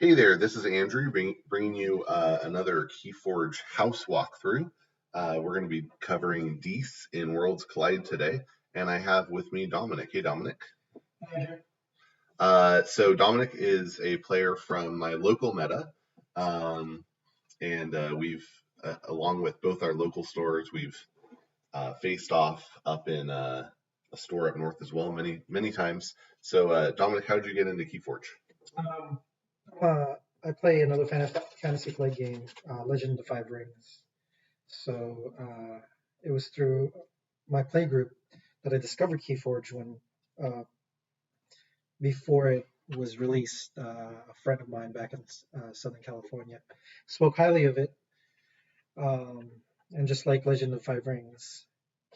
Hey there, this is Andrew bringing you another Keyforge house walkthrough. We're going to be covering Dees in Worlds Collide today, and I have with me Dominic. Hey, Dominic. So Dominic is a player from my local meta, and we've, along with both our local stores, we've faced off up in a store up north as well many times. So Dominic, how did you get into Keyforge? Um, uh, I play another fantasy play game, Legend of the Five Rings. So it was through my play group that I discovered Keyforge when, before it was released. A friend of mine back in Southern California spoke highly of it, um, and just like Legend of Five Rings,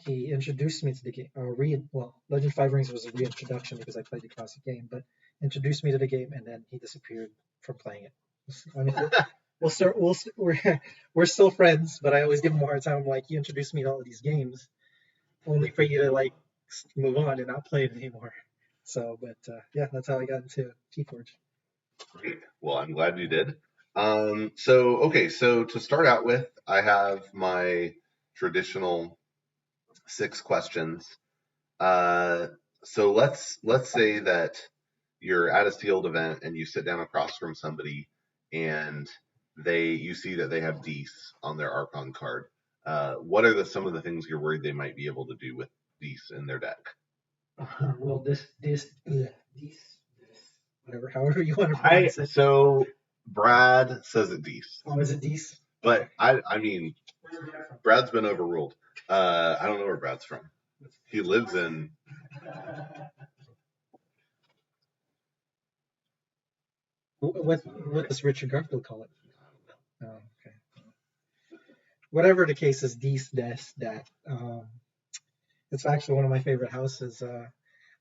he introduced me to the game. Legend of Five Rings was a reintroduction because I played the classic game, but introduced me to the game, and then he disappeared from playing it. I mean, we're still friends, but I always give him a hard time. I'm like, you introduced me to all of these games, only for you to like move on and not play it anymore. So, but yeah, that's how I got into Keyforge. Great. Well, I'm glad you did. So to start out with, I have my traditional 6 questions. So let's say that you're at a sealed event and you sit down across from somebody and you see that they have Dees on their Archon card. What are some of the things you're worried they might be able to do with Dees in their deck? Well, this, whatever, however you want to pronounce it. So Brad says it Dees, Oh, is it Dees? but I mean, Brad's been overruled. I don't know where Brad's from. He lives in. What does Richard Garfield call it? Oh, okay. Whatever the case is, Dees that. It's actually one of my favorite houses. I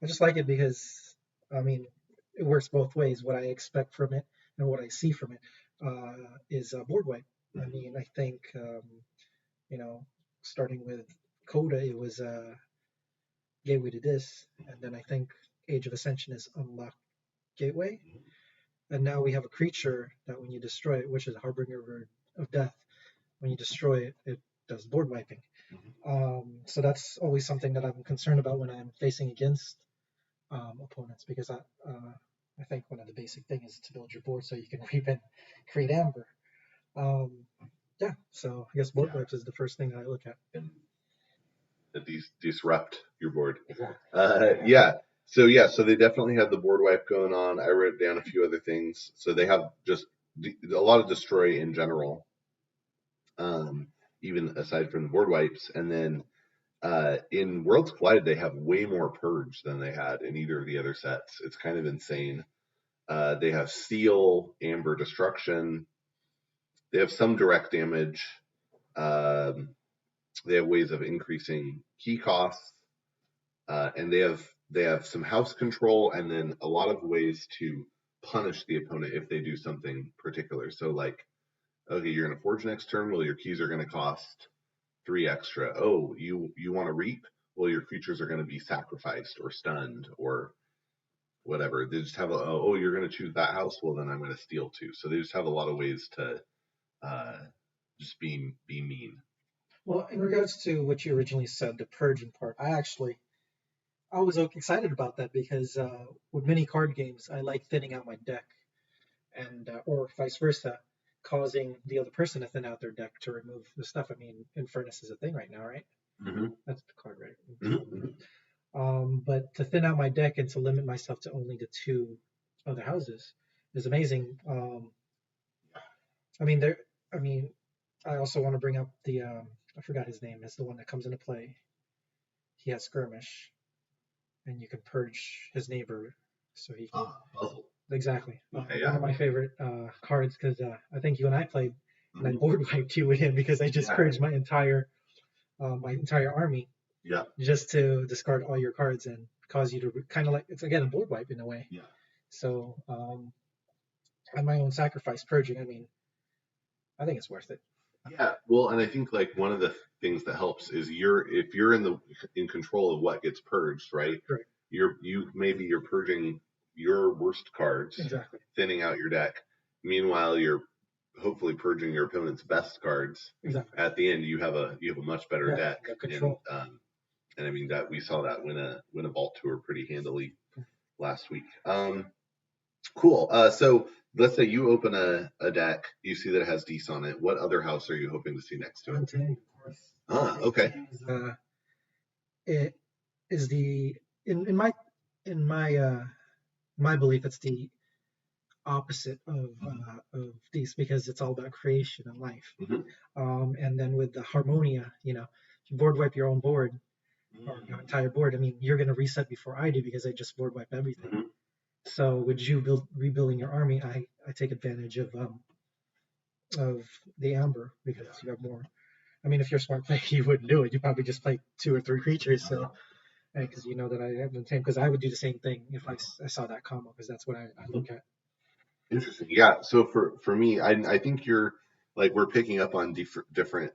just like it because, I mean, it works both ways. What I expect from it and what I see from it is board wipe. I mean, I think, you know, starting with Coda, it was Gateway to this, and then I think Age of Ascension is Unlocked Gateway, and now we have a creature that when you destroy it, which is Harbinger of Death, when you destroy it, it does board wiping. So that's always something that I'm concerned about when I'm facing against opponents, because I think one of the basic things is to build your board so you can reap and create amber. Um, yeah, so I guess board wipes is the first thing that I look at. And disrupt your board. Exactly. So they definitely have the board wipe going on. I wrote down a few other things. So they have just a lot of destroy in general, even aside from the board wipes. And then in Worlds Collide, they have way more purge than they had in either of the other sets. It's kind of insane. They have steal, amber, destruction. They have some direct damage. They have ways of increasing key costs, and they have some house control, and then a lot of ways to punish the opponent if they do something particular. So like, okay, you're gonna forge next turn. Well, your keys are gonna cost 3 extra. Oh, you want to reap? Well, your creatures are gonna be sacrificed or stunned or whatever. They just have you're gonna choose that house. Well, then I'm gonna steal too. So they just have a lot of ways to just be mean. Well, in regards to what you originally said, the purging part, I was excited about that because with many card games, I like thinning out my deck, and or vice versa, causing the other person to thin out their deck to remove the stuff. I mean, Infernus is a thing right now, right? Mm-hmm. That's the card, right? Mm-hmm. But to thin out my deck and to limit myself to only the 2 other houses is amazing. I mean, there. I mean, I also want to bring up the I forgot his name. It's the one that comes into play. He has skirmish, and you can purge his neighbor, so he can. Puzzle. Exactly. Yeah. One of my favorite cards, because I think you and I played, and I board wiped you with him because I just purged my entire army. Yeah. Just to discard all your cards and cause you to kind of like, it's again a board wipe in a way. Yeah. So at my own sacrifice purging, I mean, I think it's worth it. Yeah, well, and I think like one of the things that helps is if you're in control of what gets purged, right? Right. You're purging your worst cards, Exactly. thinning out your deck. meanwhile, you're hopefully purging your opponent's best cards. Exactly. At the end, you have a much better Yeah, deck, you have control. and I mean that we saw that win a vault tour pretty handily last week. Cool. So let's say you open a deck, you see that it has Dees on it. What other house are you hoping to see next to it? Untamed, of course. Ah, okay. It is the in my belief, it's the opposite of these because it's all about creation and life. And then with the Harmonia, if you board wipe your own board or your entire board, I mean, you're going to reset before I do because I just board wipe everything. So with you rebuilding your army, I take advantage of the Amber because you have more. I mean, if you're a smart player, you wouldn't do it. You probably just play 2 or 3 creatures. So because you know that I have the same. Because I would do the same thing if I saw that combo because that's what I look at. Interesting. Yeah. So for me, I think you're like we're picking up on different.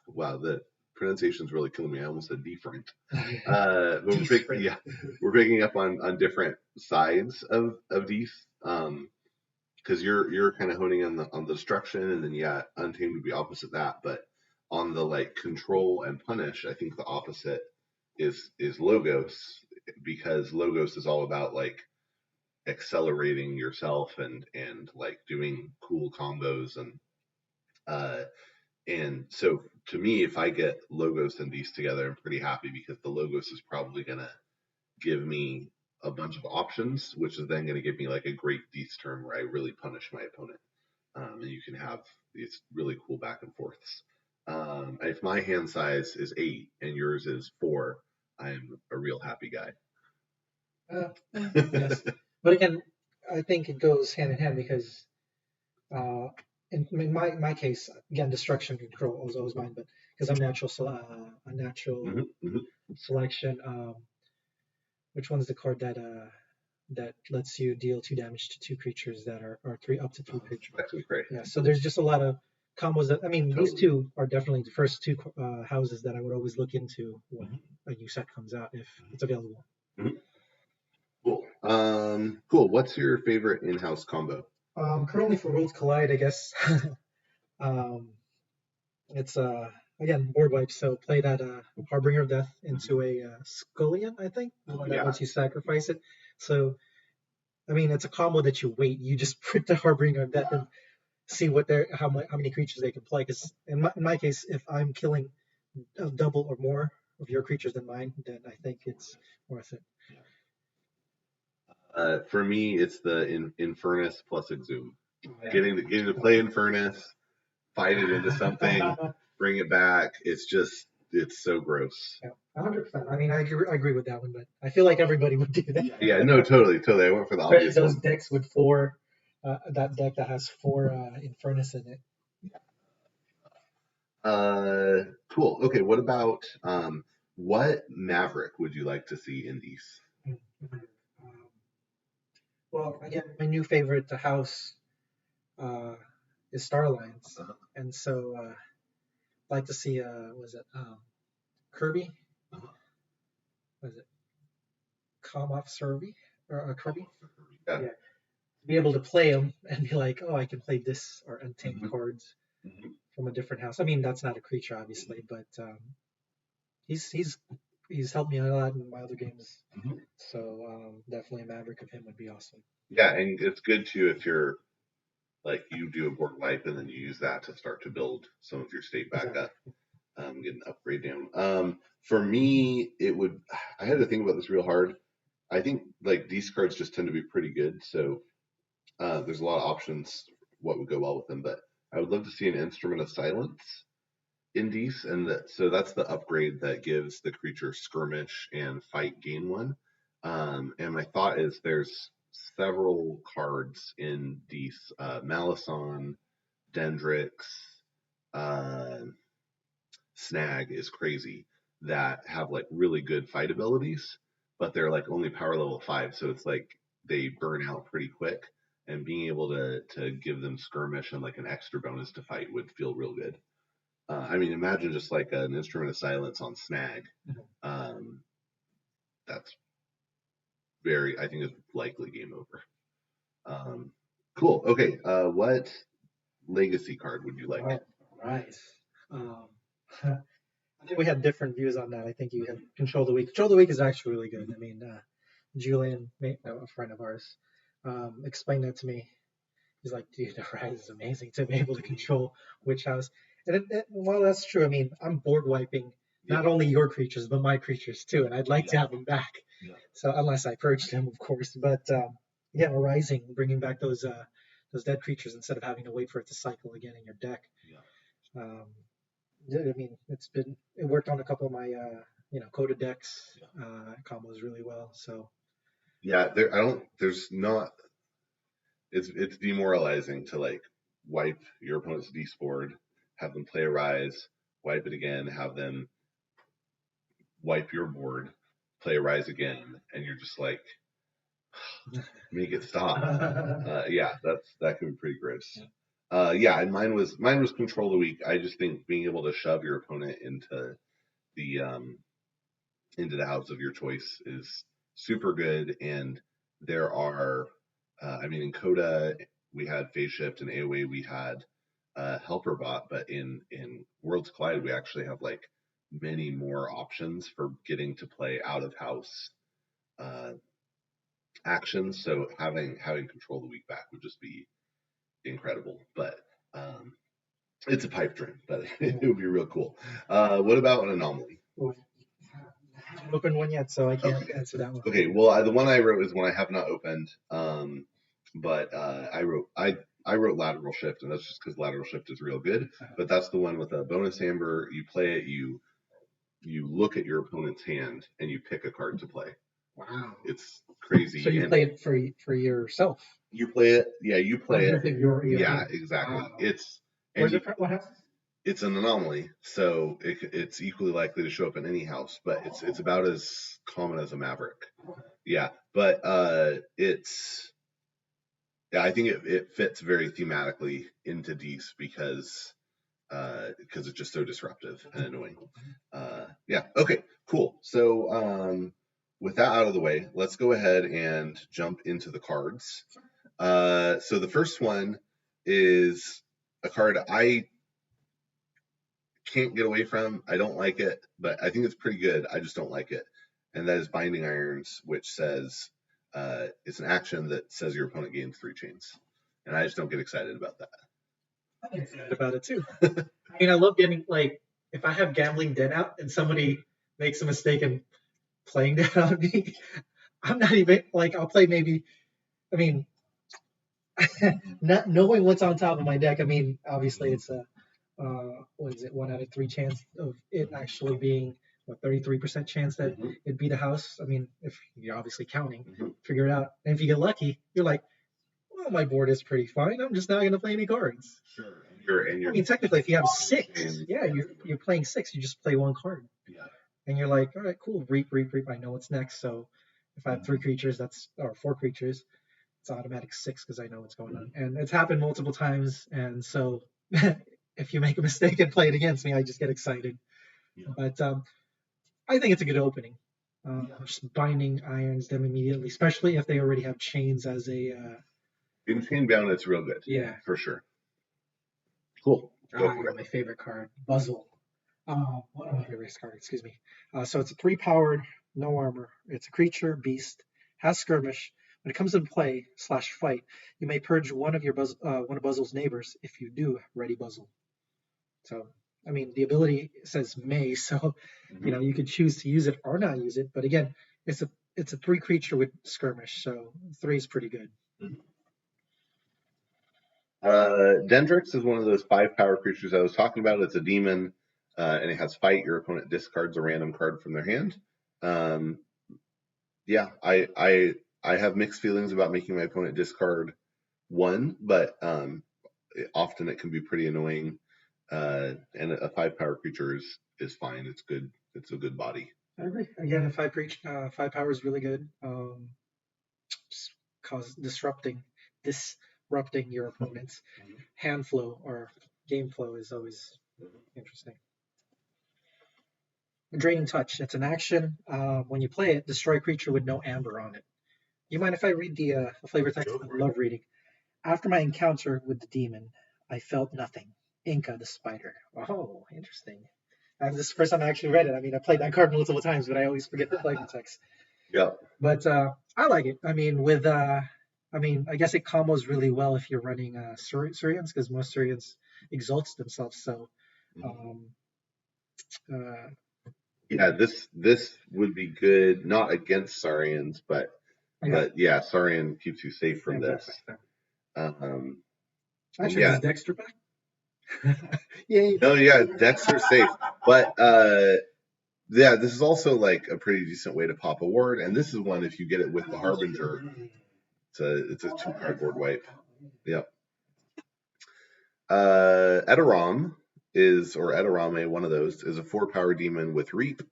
Wow, the pronunciation's really killing me. I almost said different. We're picking up on different sides of these. Because you're kind of honing on the destruction, and then Untamed would be opposite that. But on the like control and punish, I think the opposite is Logos, because Logos is all about like accelerating yourself and like doing cool combos and so to me, if I get Logos and these together, I'm pretty happy because the Logos is probably gonna give me a bunch of options, which is then going to give me like a great Dees turn where I really punish my opponent. And you can have these really cool back and forths. If my hand size is 8 and yours is 4, I'm a real happy guy. Yes, but again, I think it goes hand in hand because in my case, again, destruction control is always mine, but because I'm a natural selection. Which one's the card that lets you deal 2 damage to 2 creatures that are or 3 up to 3 creatures? That's great. Yeah, so there's just a lot of combos that I mean these 2 are definitely the first 2 houses that I would always look into when a new set comes out if it's available. Cool. Cool. What's your favorite in-house combo? Currently for Worlds Collide, I guess. It's again board wipe, so play that Harbinger of Death into a Scullion, I think, the one that lets you sacrifice it. So I mean, it's a combo that you wait. You just print the Harbinger of Death and see how many creatures they can play. Because in my case, if I'm killing a double or more of your creatures than mine, then I think it's worth it. For me, it's the Infernus plus Exhume. Getting to play Infernus, fight it into something, bring it back. It's so gross. Yeah, 100%. I mean, I agree with that one, but I feel like everybody would do that. Yeah, no, totally. I went for the obvious those one. decks with 4, that deck that has 4 Infernus in it. Cool. Okay, what about what Maverick would you like to see in these? Well, again, my new favorite, the house, is Starlines, and so I'd like to see was it Kirby? Was it Kamoff Survey or Kirby? Yeah. To be able to play them and be like, oh, I can play this or untamed cards from a different house. I mean, that's not a creature, obviously, but he's helped me a lot in my other games. So definitely a Maverick of him would be awesome. Yeah, and it's good too if you're like you do a board wipe and then you use that to start to build some of your state back up, get an upgrade down. For me, I had to think about this real hard. I think like these cards just tend to be pretty good, so there's a lot of options what would go well with them. But I would love to see an Instrument of Silence in these, and so that's the upgrade that gives the creature skirmish and fight gain 1. And my thought is there's several cards in these Malison, Dendrix, Snag is crazy that have like really good fight abilities, but they're like only power level 5, so it's like they burn out pretty quick. And being able to give them skirmish and like an extra bonus to fight would feel real good. I mean, imagine just like an Instrument of Silence on Snag. That's I think it's likely game over. Cool. Okay. What legacy card would you like? All right. Um, I think we had different views on that. I think you have Control the Weak. Control the Weak is actually really good. I mean, Julian, a friend of ours, explained that to me. He's like, dude, the Rise is amazing to be able to control which house. And while that's true, I mean, I'm board wiping not only your creatures, but my creatures too. And I'd like to have them back. Yeah. So, unless I purged them, of course. But yeah, Rising, bringing back those dead creatures instead of having to wait for it to cycle again in your deck. Yeah. Um, yeah, I mean, it worked on a couple of my coded decks combos really well. So Yeah. There's not. It's demoralizing to like wipe your opponent's D's board, have them play a Rise, wipe it again, have them wipe your board, play a Rise again, and you're just like, make it stop. Yeah, that can be pretty gross. Yeah, and mine was Control the Weak. I just think being able to shove your opponent the um into the house of your choice is super good. And there are, I mean, in Coda we had Phase Shift, and AOA we had Helper Bot, but in Worlds Collide we actually have like many more options for getting to play out of house uh, actions. So having Control the Weak back would just be incredible. But it's a pipe dream, but it would be real cool. What about an anomaly? I haven't opened one yet, so I can't Okay. answer that one. Okay, well, the one I wrote is one I have not opened. But I wrote Lateral Shift, and that's just because Lateral Shift is real good. But that's the one with a bonus amber. You play it, you look at your opponent's hand, and you pick a card to play. Wow. It's crazy. So you play it for yourself. You play it, yeah. You play it, yeah, hand. exactly. Wow. What happens? It's an anomaly, so it's equally likely to show up in any house, but it's about as common as a maverick. Yeah, but I think it fits very thematically into Dees because it's just so disruptive and annoying. Yeah, okay, cool. So with that out of the way, let's go ahead and jump into the cards. So the first one is a card I can't get away from. I don't like it, but I think it's pretty good. I just don't like it. And that is Binding Irons, which says it's an action that says your opponent gains 3 chains. And I just don't get excited about that. I'm excited about it too. I mean, I love getting like if I have Gambling Den out and somebody makes a mistake in playing that on me, I'm not even like I'll play maybe. I mean, not knowing what's on top of my deck. I mean, obviously it's a what is it, 1 out of 3 chance of it actually being a 33% chance that it'd be the house. I mean, if you're obviously counting, figure it out. And if you get lucky, you're like, well, my board is pretty fine. I'm just not going to play any cards. Sure. I mean, technically, if you have 6, yeah, you're playing 6. You just play 1 card. Yeah. And you're like, all right, cool, reap. I know what's next. So if I have 3 creatures, or 4 creatures, it's automatic 6 because I know what's going on. And it's happened multiple times. And so if you make a mistake and play it against me, I just get excited. Yeah. But I think it's a good opening. Just Binding Irons them immediately, especially if they already have chains as a. In chain bound, it's real good. Yeah. For sure. Cool. My favorite card, Buzzle. One of my favorite cards, excuse me. So it's a 3 powered, no armor. It's a creature, beast, has skirmish. When it comes into play / fight, you may purge one of Buzzle's neighbors. If you do, ready Buzzle. So, I mean, the ability says may, so you could choose to use it or not use it. But again, it's a 3 creature with skirmish, so 3 is pretty good. Dendrix is one of those 5 power creatures I was talking about. It's a demon, and it has fight. Your opponent discards a random card from their hand. Yeah, I have mixed feelings about making my opponent discard 1, but often it can be pretty annoying. And a 5 power creature is fine. It's good. It's a good body. I agree. Again, 5 power is really good. Disrupting your opponent's hand flow or game flow is always interesting. Draining Touch. It's an action. When you play it, destroy a creature with no amber on it. You mind if I read the flavor text? I love reading. After my encounter with the demon, I felt nothing. Inca the spider. Oh, interesting. And this is the first time I actually read it. I mean, I played that card multiple times, but I always forget the flavor text. Yep. But I like it. I mean, I mean, I guess it combos really well if you're running Surians, because most Surians exalts themselves. So, um, uh, Yeah, this would be good, not against Saurians, yeah, yeah, Saurian keeps you safe yeah, from this. exactly. Um, and Actually, yeah, does Dexter back? Yay. no, yeah, decks are safe, but yeah, this is also like a pretty decent way to pop a ward, and this is one if you get it with the Harbinger, it's a 2 cardboard wipe. Yep. Edoram or Edorame, one of those, is a 4 power demon with Reap.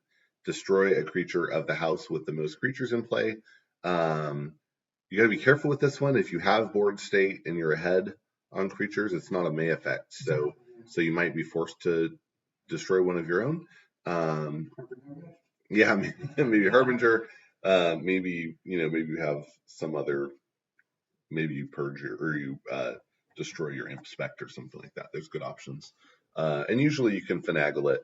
Destroy a creature of the house with the most creatures in play. You got to be careful with this one. If you have board state and you're ahead on creatures, it's not a May effect, so you might be forced to destroy one of your own. Yeah, maybe Harbinger. Maybe maybe you have some other. Maybe you purge or you destroy your Imp Spectre, something like that. There's good options, and usually you can finagle it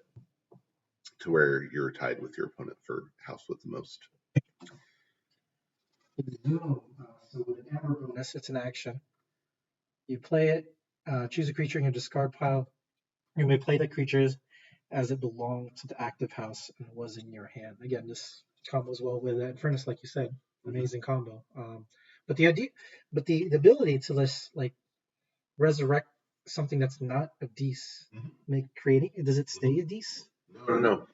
to where you're tied with your opponent for house with the most. So with an amber bonus, it's an action. You play it, choose a creature in your discard pile. You may play the creatures as it belonged to the active house and was in your hand. Again, this combos well with Infernus, like you said, amazing combo. But the idea, but the ability to like resurrect something that's not a Dees, make creating, does it stay a Dees? No.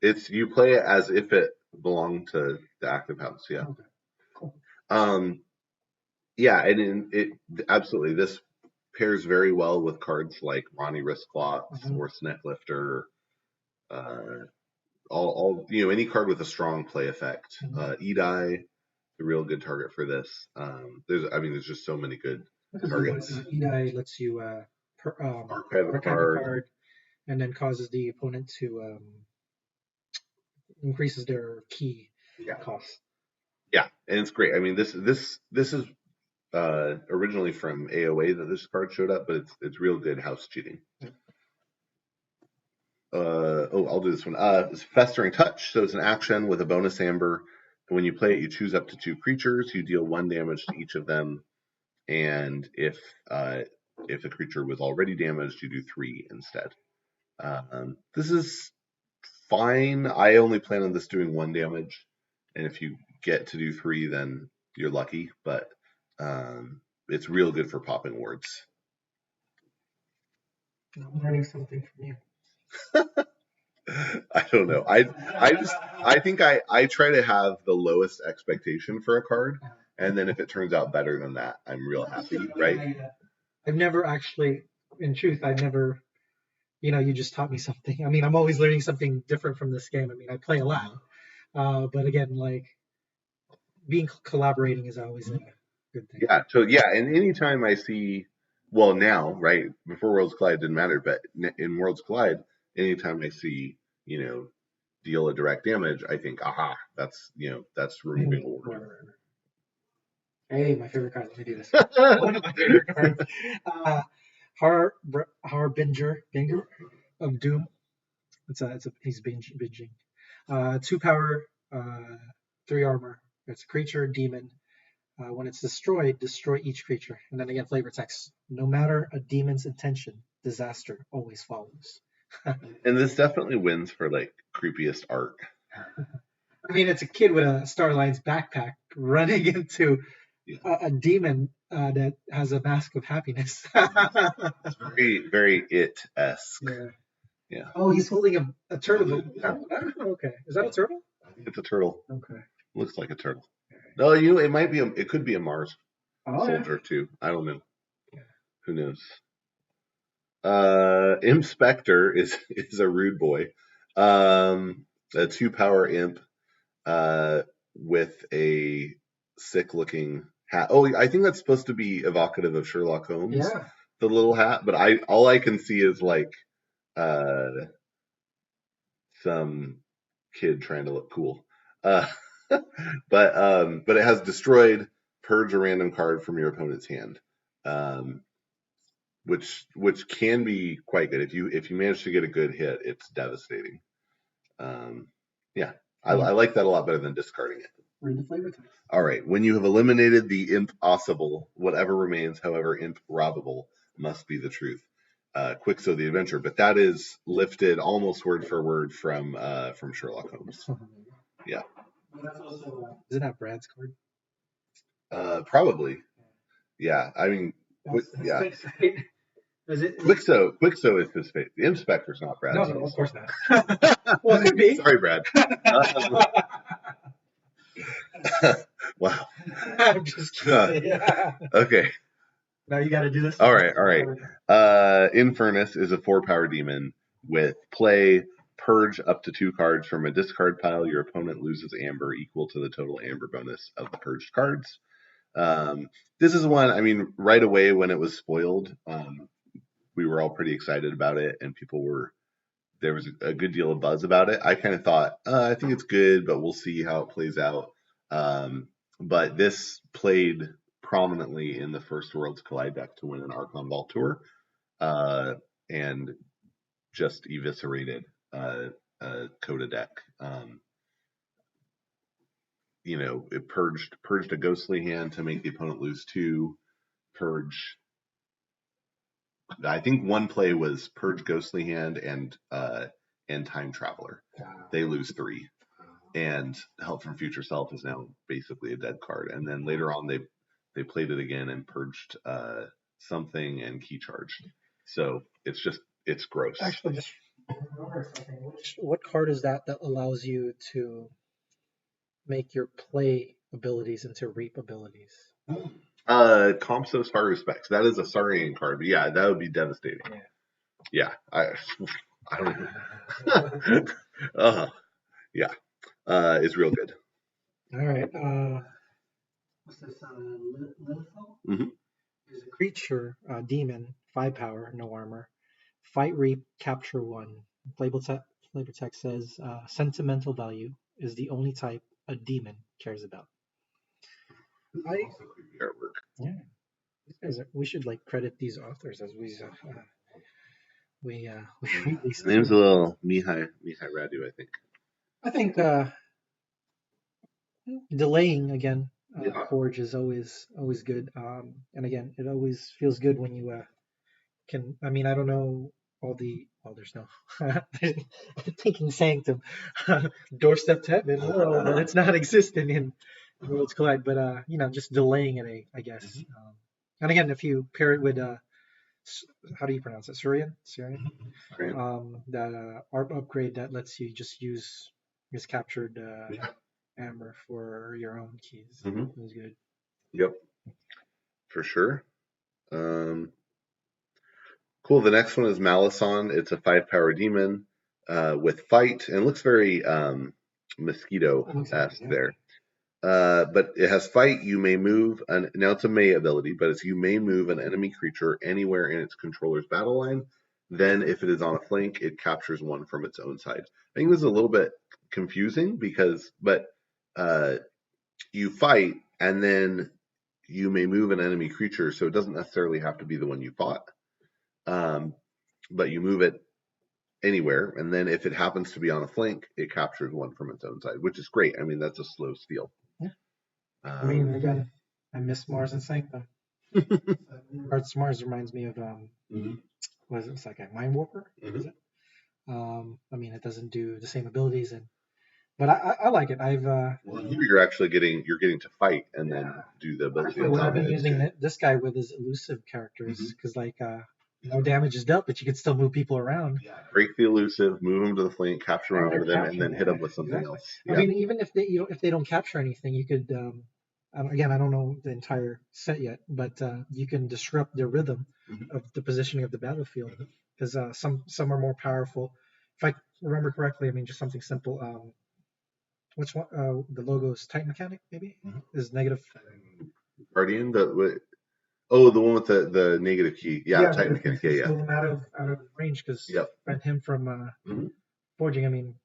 It's you play it as if it belonged to the active house. Yeah. Okay, cool. Yeah, and it absolutely this pairs very well with cards like Ronnie Wristcloths or Snet Lifter. Uh, all any card with a strong play effect. Edai, the real good target for this. There's just so many good targets. Edai lets you Archive a archive a card. card and then causes the opponent to increases their key cost. Yeah, and it's great. I mean, this is originally from AOA that this card showed up, but it's real good house cheating. I'll do this one. It's Festering Touch, so it's an action with a bonus amber. And when you play it, you choose up to 2 creatures. You deal 1 damage to each of them, and if the creature was already damaged, you do 3 instead. This is fine. I only plan on this doing 1 damage, and if you get to do 3, then you're lucky. But it's real good for popping wards. I'm learning something from you. I don't know. I think I try to have the lowest expectation for a card, and then if it turns out better than that, I'm real happy, right? I've never actually, in truth, I've never, you just taught me something. I mean, I'm always learning something different from this game. I mean, I play a lot, but again, like collaborating is always a good thing. Yeah. So yeah, and anytime I see, well, now, right before Worlds Collide didn't matter, but in Worlds Collide, anytime I see, deal a direct damage, I think, aha, that's removing order. Hey, my favorite card. Let me do this. One of my favorite cards. Harbinger of Doom. He's binging. 2 power, 3 armor. It's a creature, demon. When it's destroyed, destroy each creature. And then again, flavor text. No matter a demon's intention, disaster always follows. And this definitely wins for like creepiest art. I mean, it's a kid with a Starline's backpack running into a demon that has a mask of happiness. It's very, very it-esque. Yeah. Oh, he's holding a turtle. Okay. Is that a turtle? I think it's a turtle. Okay. Looks like a turtle. No, it could be a Mars soldier too. I don't know. Yeah. Who knows? Imp Spectre is a rude boy. A 2 power imp with a sick looking hat. Oh, I think that's supposed to be evocative of Sherlock Holmes. Yeah. The little hat, but all I can see is like some kid trying to look cool. But it has destroyed, purge a random card from your opponent's hand. which can be quite good. If you manage to get a good hit, it's devastating. Yeah, I like that a lot better than discarding it. Read the flavor text. All right. When you have eliminated the impossible, whatever remains, however improbable, must be the truth. Quixo the Adventurer, but that is lifted almost word for word from Sherlock Holmes. Yeah. That's also, isn't that Brad's card? Probably. Yeah. I mean, yeah. Is it? Quixo is his face. The Inspector's not Brad. No, of course not. Well, it could be. Sorry, Brad. Wow. I'm just kidding. Okay. Now you got to do this. All right. Infernus is a 4-power demon with play, purge up to 2 cards from a discard pile. Your opponent loses amber equal to the total amber bonus of the purged cards. This is one, I mean, right away when it was spoiled, we were all pretty excited about it, and there was a good deal of buzz about it. I kind of thought, I think it's good, but we'll see how it plays out. But this played prominently in the first Worlds Collide deck to win an Archon Vault Tour, and just eviscerated a Coda deck. It purged a ghostly hand to make the opponent lose 2. I think one play was purge ghostly hand and time traveler. They lose 3, and Help from Future Self is now basically a dead card. And then later on they played it again and purged something and key charged. So it's gross. Actually, just what card is that allows you to make your play abilities into reap abilities? Compsos Far Respects. That is a Saurian card, but yeah, that would be devastating. Yeah. I don't know. Yeah. It's real good. All right. What's this? Lilithal? Mm-hmm. Is a creature, demon, 5 power, no armor. Fight, reap, capture 1. Flavor text says sentimental value is the only type a demon cares about. Artwork. Yeah. We should credit these authors as we read these. His name's a little Mihai Radu, I think. I think delaying again Forge is always good. And again, it always feels good when you can. I mean, I don't know all the. Oh, there's no. I'm thinking Sanctum, doorstep to heaven. But it's not existing in Worlds Collide. But just delaying it, I guess. Mm-hmm. And again, if you pair it with how do you pronounce it? Syrian. That art upgrade that lets you just use captured amber for your own keys. Mm-hmm. It was good. Yep, for sure. Cool. The next one is Malison. It's a 5-power demon with fight, and it looks very mosquito-esque there. But it has fight. You may move now it's a May ability, but it's you may move an enemy creature anywhere in its controller's battle line. Then, if it is on a flank, it captures 1 from its own side. I think this is a little bit confusing but you fight, and then you may move an enemy creature, so it doesn't necessarily have to be the one you fought. But you move it anywhere, and then if it happens to be on a flank, it captures 1 from its own side, which is great. I mean, that's a slow steal. Yeah. I mean, again, I miss Mars and Sanctum. Mars reminds me of what is it? It's like a Mind Warper. Mm-hmm. Is it? I mean, it doesn't do the same abilities, but I like it. You're actually getting to fight and then do the ability. What I've been using this guy with is elusive characters because no damage is dealt, but you can still move people around. Yeah. Break the elusive, move them to the flank, capture one over them, and then hit them with something else. Yeah. I mean, even if they don't capture anything, you could. Again, I don't know the entire set yet, but you can disrupt the rhythm of the positioning of the battlefield because some are more powerful. If I remember correctly, I mean, just something simple. Which one? The logo is Titan Mechanic, maybe is negative. Guardian, the one with the negative key. Yeah, Titan Mechanic. Yeah. Move him out of range because prevent him from forging. I mean,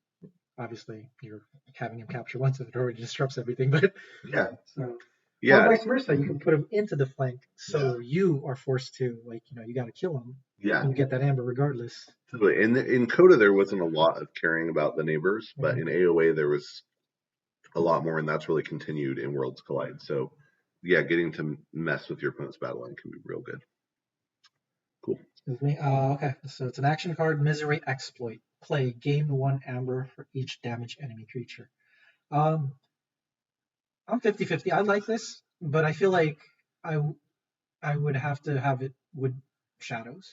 obviously you're having him capture once if it already disrupts everything, but yeah. So Or Yeah, vice versa, you can put them into the flank, so you are forced to, like, you got to kill them, yeah. and you get that amber regardless. Totally. In Coda, there wasn't a lot of caring about the neighbors, but in AOA there was a lot more, and that's really continued in Worlds Collide. So, yeah, getting to mess with your opponent's battle line can be real good. Cool. Excuse me. Okay, so it's an action card, Misery Exploit. Play, gain 1 amber for each damaged enemy creature. Um, I'm 50-50. I like this, but I feel like I I would have to have it with shadows,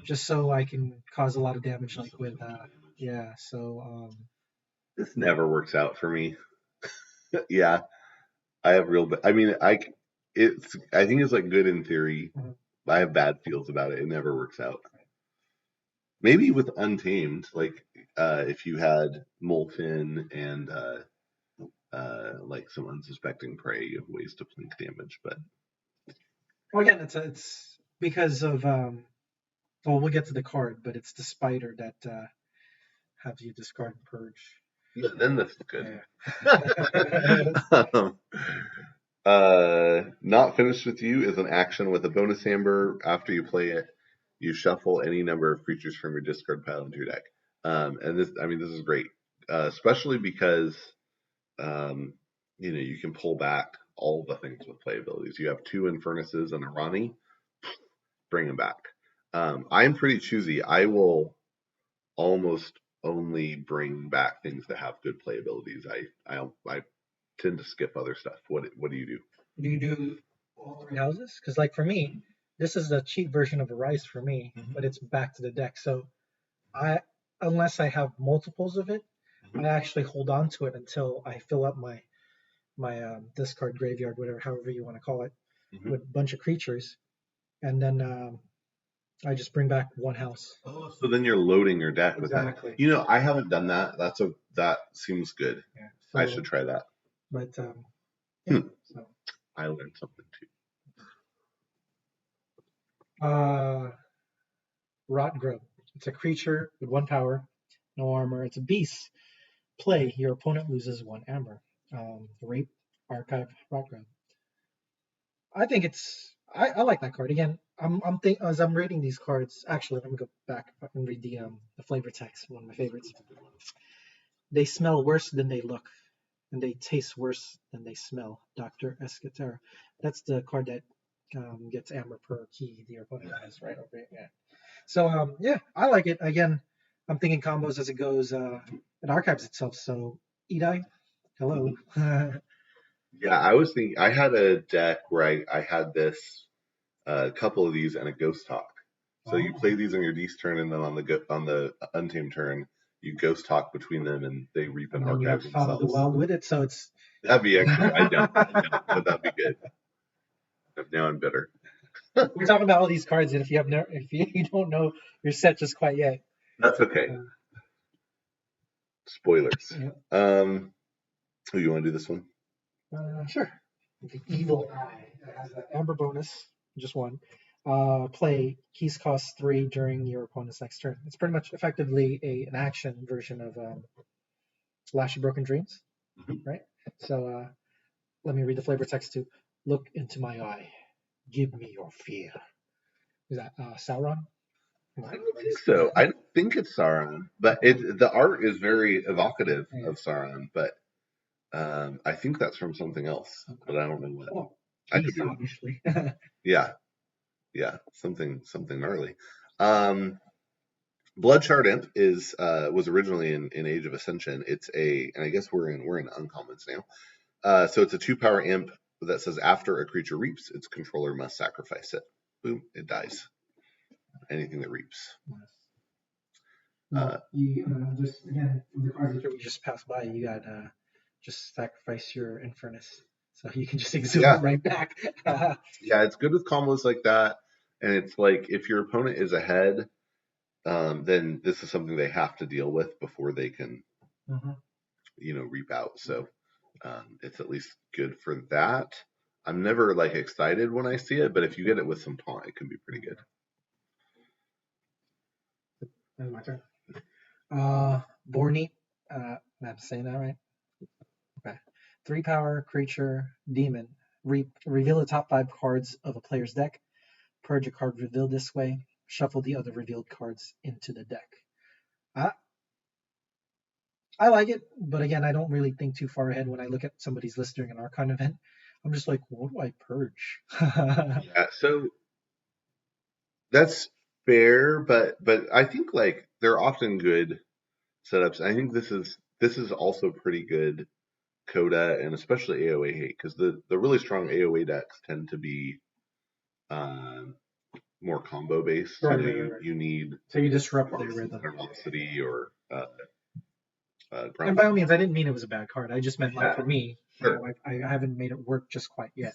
just so I can cause a lot of damage, like with yeah. So This never works out for me. Yeah, I have real. I mean, it's. I think it's like good in theory. mhm. I have bad feels about it. It never works out. Maybe with Untamed, like if you had Molten and like some unsuspecting prey, you have ways to plink damage. But Well, again, it's because of well, we'll get to the card, but it's the spider that have you discard and purge. yeah, then that's good. Yeah. um, not finished with you is an action with a bonus amber. After you play it, you shuffle any number of creatures from your discard pile into your deck. And this, I mean, this is great, especially because you can pull back all the things with playabilities. You have 2 Infernuses and a Rani, bring them back. I'm pretty choosy. I will almost only bring back things that have good playabilities. I tend to skip other stuff. What do you do? Do you do all 3 houses? Because like for me, this is a cheap version of a Rise for me, but it's back to the deck. So I, unless I have multiples of it, I actually hold on to it until I fill up my discard graveyard, whatever, however you want to call it, Mhm. with a bunch of creatures, and then I just bring back 1 house. Oh, so then you're loading your deck with that. Exactly. I haven't done that. That seems good. Yeah. I So, should try that. but yeah. Hmm. So I learned something too. Rot Grub. It's a creature with 1 power, no armor. It's a beast. Play. Your opponent loses 1 amber. Rape Archive Rot Grub. I think I like that card. Again, I'm think as I'm reading these cards. Actually, let me go back and read the flavor text. One of my favorites. They smell worse than they look, and they taste worse than they smell. Dr. Escatera. That's the card that gets amber per key the opponent has right over it. Yeah. So yeah, I like it. Again, I'm thinking combos as it goes. It archives itself. So Edai, hello. Yeah, I was thinking I had a deck where I had this a couple of these and a Ghost Talk. So you play these on your D's turn, and then on the Untamed turn, you Ghost Talk between them, and they reap and And then you have archive Follow the themselves. Wild with it. So it's That'd be actually I don't, but that'd be good. Now I'm bitter. we're talking about all these cards, and if you have no, if you don't know your set just quite yet, That's okay. Spoilers. yeah. Who you want to do this one? Sure. The Evil Eye it has an amber bonus, just one. Play keys cost 3 during your opponent's next turn. It's pretty much effectively an action version of Slash of Broken Dreams, Mhm. right? So let me read the flavor text too. Look into my eye. Give me your fear. Is that Sauron? I don't think so. I don't think it's Sauron, but the art is very evocative of Sauron. But I think that's from something else, but I don't know what. Oh, I could peace, be wrong. obviously. Yeah, yeah, something gnarly. Um, Bloodshard Imp is was originally in Age of Ascension. And I guess we're in uncommons now. So it's a 2-power imp that says after a creature reaps, its controller must sacrifice it. Boom, it dies. Anything that reaps. You just again the cards that we just passed by, you got just sacrifice your Infernus, so you can just exude Yeah, it right back. yeah, it's good with combos like that. And it's like if your opponent is ahead, then this is something they have to deal with before they can, Mhm. reap out. So it's at least good for that. I'm never like excited when I see it, but if you get it with some taunt, it can be pretty good. That's my turn. Borny, I'm saying that right. Okay. 3 power creature demon. Reveal the top 5 cards of a player's deck. Purge a card revealed this way. Shuffle the other revealed cards into the deck. I, I like it, but again, I don't really think too far ahead when I look at somebody's list during an Archon event. I'm just like, what do I purge? Yeah, so that's fair, but I think like they're often good setups. I think this is also pretty good Coda and especially AOA hate because the really strong AOA decks tend to be um, more combo based. Right, You know, right, right, right. you need So you disrupt their rhythm. Velocity or And Ground. by all means, I didn't mean it was a bad card. I just meant like Yeah, for me, sure. I haven't made it work just quite yet.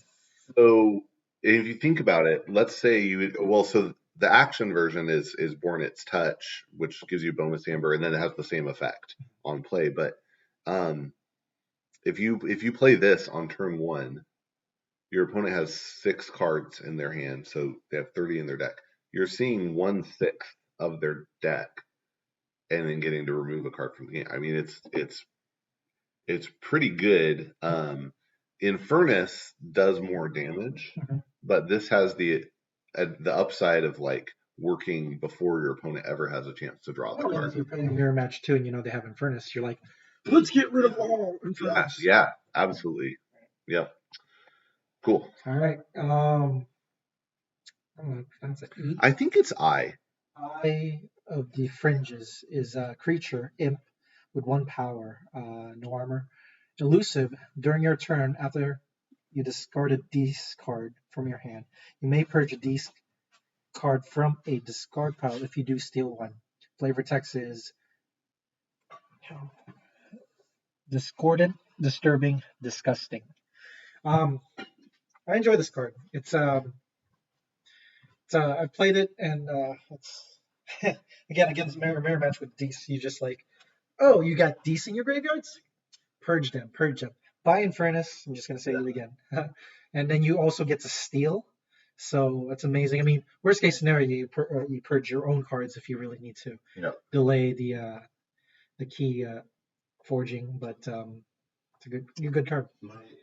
So if you think about it, let's say so the action version is Born Its Touch, which gives you bonus amber, and then it has the same effect on play. But um, if you play this on turn one, your opponent has 6 cards in their hand, so they have 30 in their deck. You're seeing 1/6 of their deck, and then getting to remove a card from the game. I mean, it's pretty good. Infernus does more damage, Mhm. but this has the upside of like working before your opponent ever has a chance to draw the Well, if card. you're playing mirror match too, and you know they have Infernus, you're like, let's get rid of all Yeah, Infernus. yeah, absolutely. Yep. Cool. All right. I'm gonna pronounce it E. I think it's I. Eye of the Fringes is a creature, imp, with 1 power, no armor. Elusive, during your turn, after you discard a discard from your hand, you may purge a discard from a discard pile. If you do, steal one. Flavor text is discordant, disturbing, disgusting. Um, I enjoy this card. I've played it, and it's again against mirror match with Deece. You just like, oh, you got Deece in your graveyards? Purge them, purge them. Buy Infernus. I'm just gonna say it again, and then you also get to steal. So that's amazing. I mean, worst case scenario, you purge your own cards if you really need to Yep. delay the key forging, but it's a good card.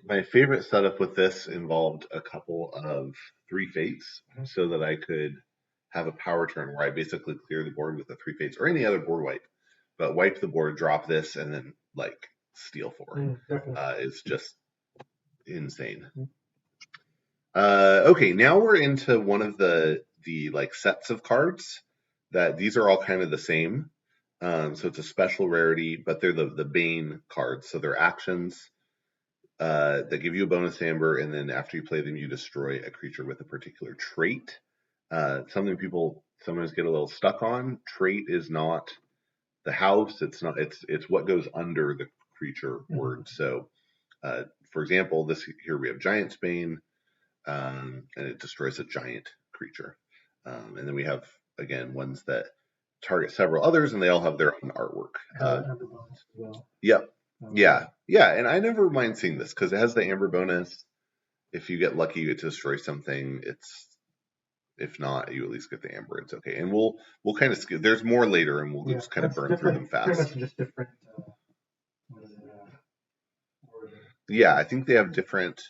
My favorite setup with this involved a couple of 3 fates, Mhm. so that I could have a power turn where I basically clear the board with the 3 fates or any other board wipe, but wipe the board, drop this, and then like steal 4. Definitely. It's just insane. Mm. Okay, now we're into one of the like sets of cards that these are all kind of the same. So it's a special rarity, but they're the Bane cards. So they're actions that give you a bonus amber, and then after you play them, you destroy a creature with a particular trait. Something people sometimes get a little stuck on. Trait is not the house. It's not. It's what goes under the creature word. So, for example, this here we have Giant Bane, and it destroys a giant creature. And then we have again ones that target several others, and they all have their own artwork. Well, Yep. Yeah. Yeah. And I never mind seeing this because it has the amber bonus. If you get lucky, you get to destroy something. If not, you at least get the amber. It's okay. And we'll kind of skip. There's more later, and we'll just kind of burn through them Pretty fast. much just different. What is it? Wording. Yeah, I think they have different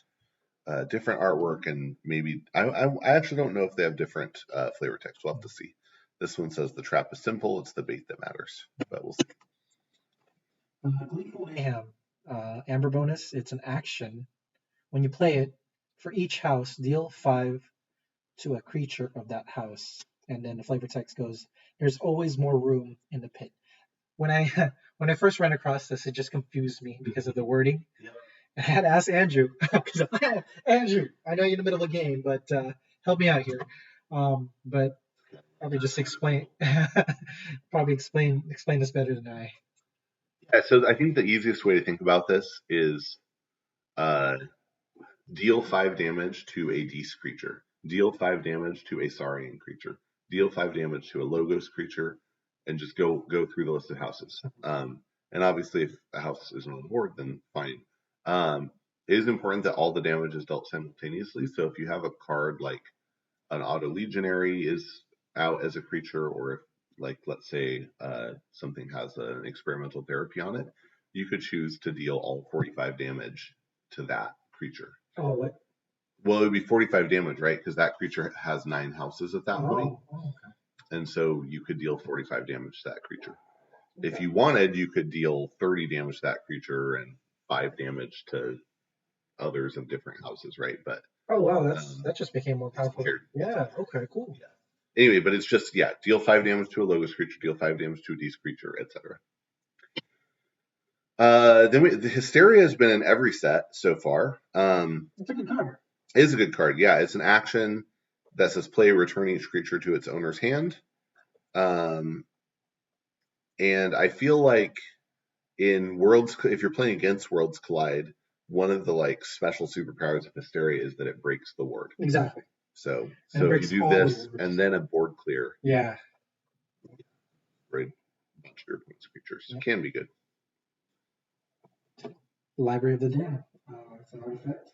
artwork, and maybe I actually don't know if they have different flavor text. We'll have to see. This one says the trap is simple. It's the bait that matters, but we'll see. Gleeful Mayhem, Amber bonus. It's an action. When you play it, for each house, deal 5 to a creature of that house. And then the flavor text goes, "There's always more room in the pit." When I when I first ran across this, it just confused me because of the wording. Yep. I had to ask Andrew, Andrew, I know you're in the middle of a game, but help me out here. But probably just explain this better than I. Yeah, so I think the easiest way to think about this is uh, deal 5 damage to a Deece creature, deal 5 damage to a Saurian creature, deal 5 damage to a Logos creature, and just go through the list of houses. And obviously, if a house isn't on the board, then fine. It is important that all the damage is dealt simultaneously. So if you have a card like an Auto Legionary is out as a creature, or if, like, let's say something has an experimental therapy on it, you could choose to deal all 45 damage to that creature. Oh, what? Well, it would be 45 damage, right? Because that creature has 9 houses at that point. Oh, okay. And so you could deal 45 damage to that creature. Okay. If you wanted, you could deal 30 damage to that creature and 5 damage to others in different houses, right? But oh wow, that just became more powerful. Weird. Yeah. Okay. Cool. Yeah. Anyway, but it's just deal 5 damage to a Logos creature, deal 5 damage to a Beast creature, etc. Then the Hysteria has been in every set so far. It's a good card. It is a good card. Yeah, it's an action that says play return each creature to its owner's hand. And I feel like in Worlds, if you're playing against Worlds Collide, one of the like special superpowers of Hysteria is that it breaks the ward. Exactly. So you do this and then a board clear. Yeah. Right. A bunch of your opponent's creatures. Yep. Can be good. Library of the Dead. It's an artifact.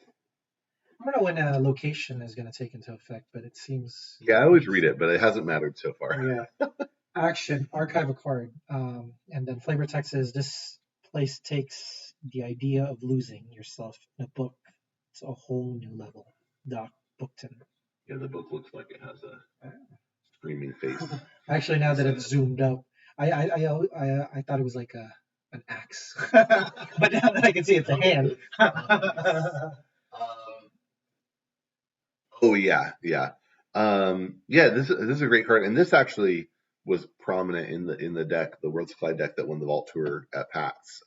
I don't know when location is going to take into effect, but it seems. Yeah, I always read it, but it hasn't mattered so far. Yeah. Action, archive a card. And then flavor text is this place takes the idea of losing yourself in a book to a whole new level. Doc Bookton. Yeah, the book looks like it has a screaming face. Actually, now that it's zoomed up, I thought it was like an axe, but now that I can see it's a hand. Oh yeah. This is a great card, and this actually was prominent in the deck, the Worlds Collide deck that won the Vault Tour at PAX.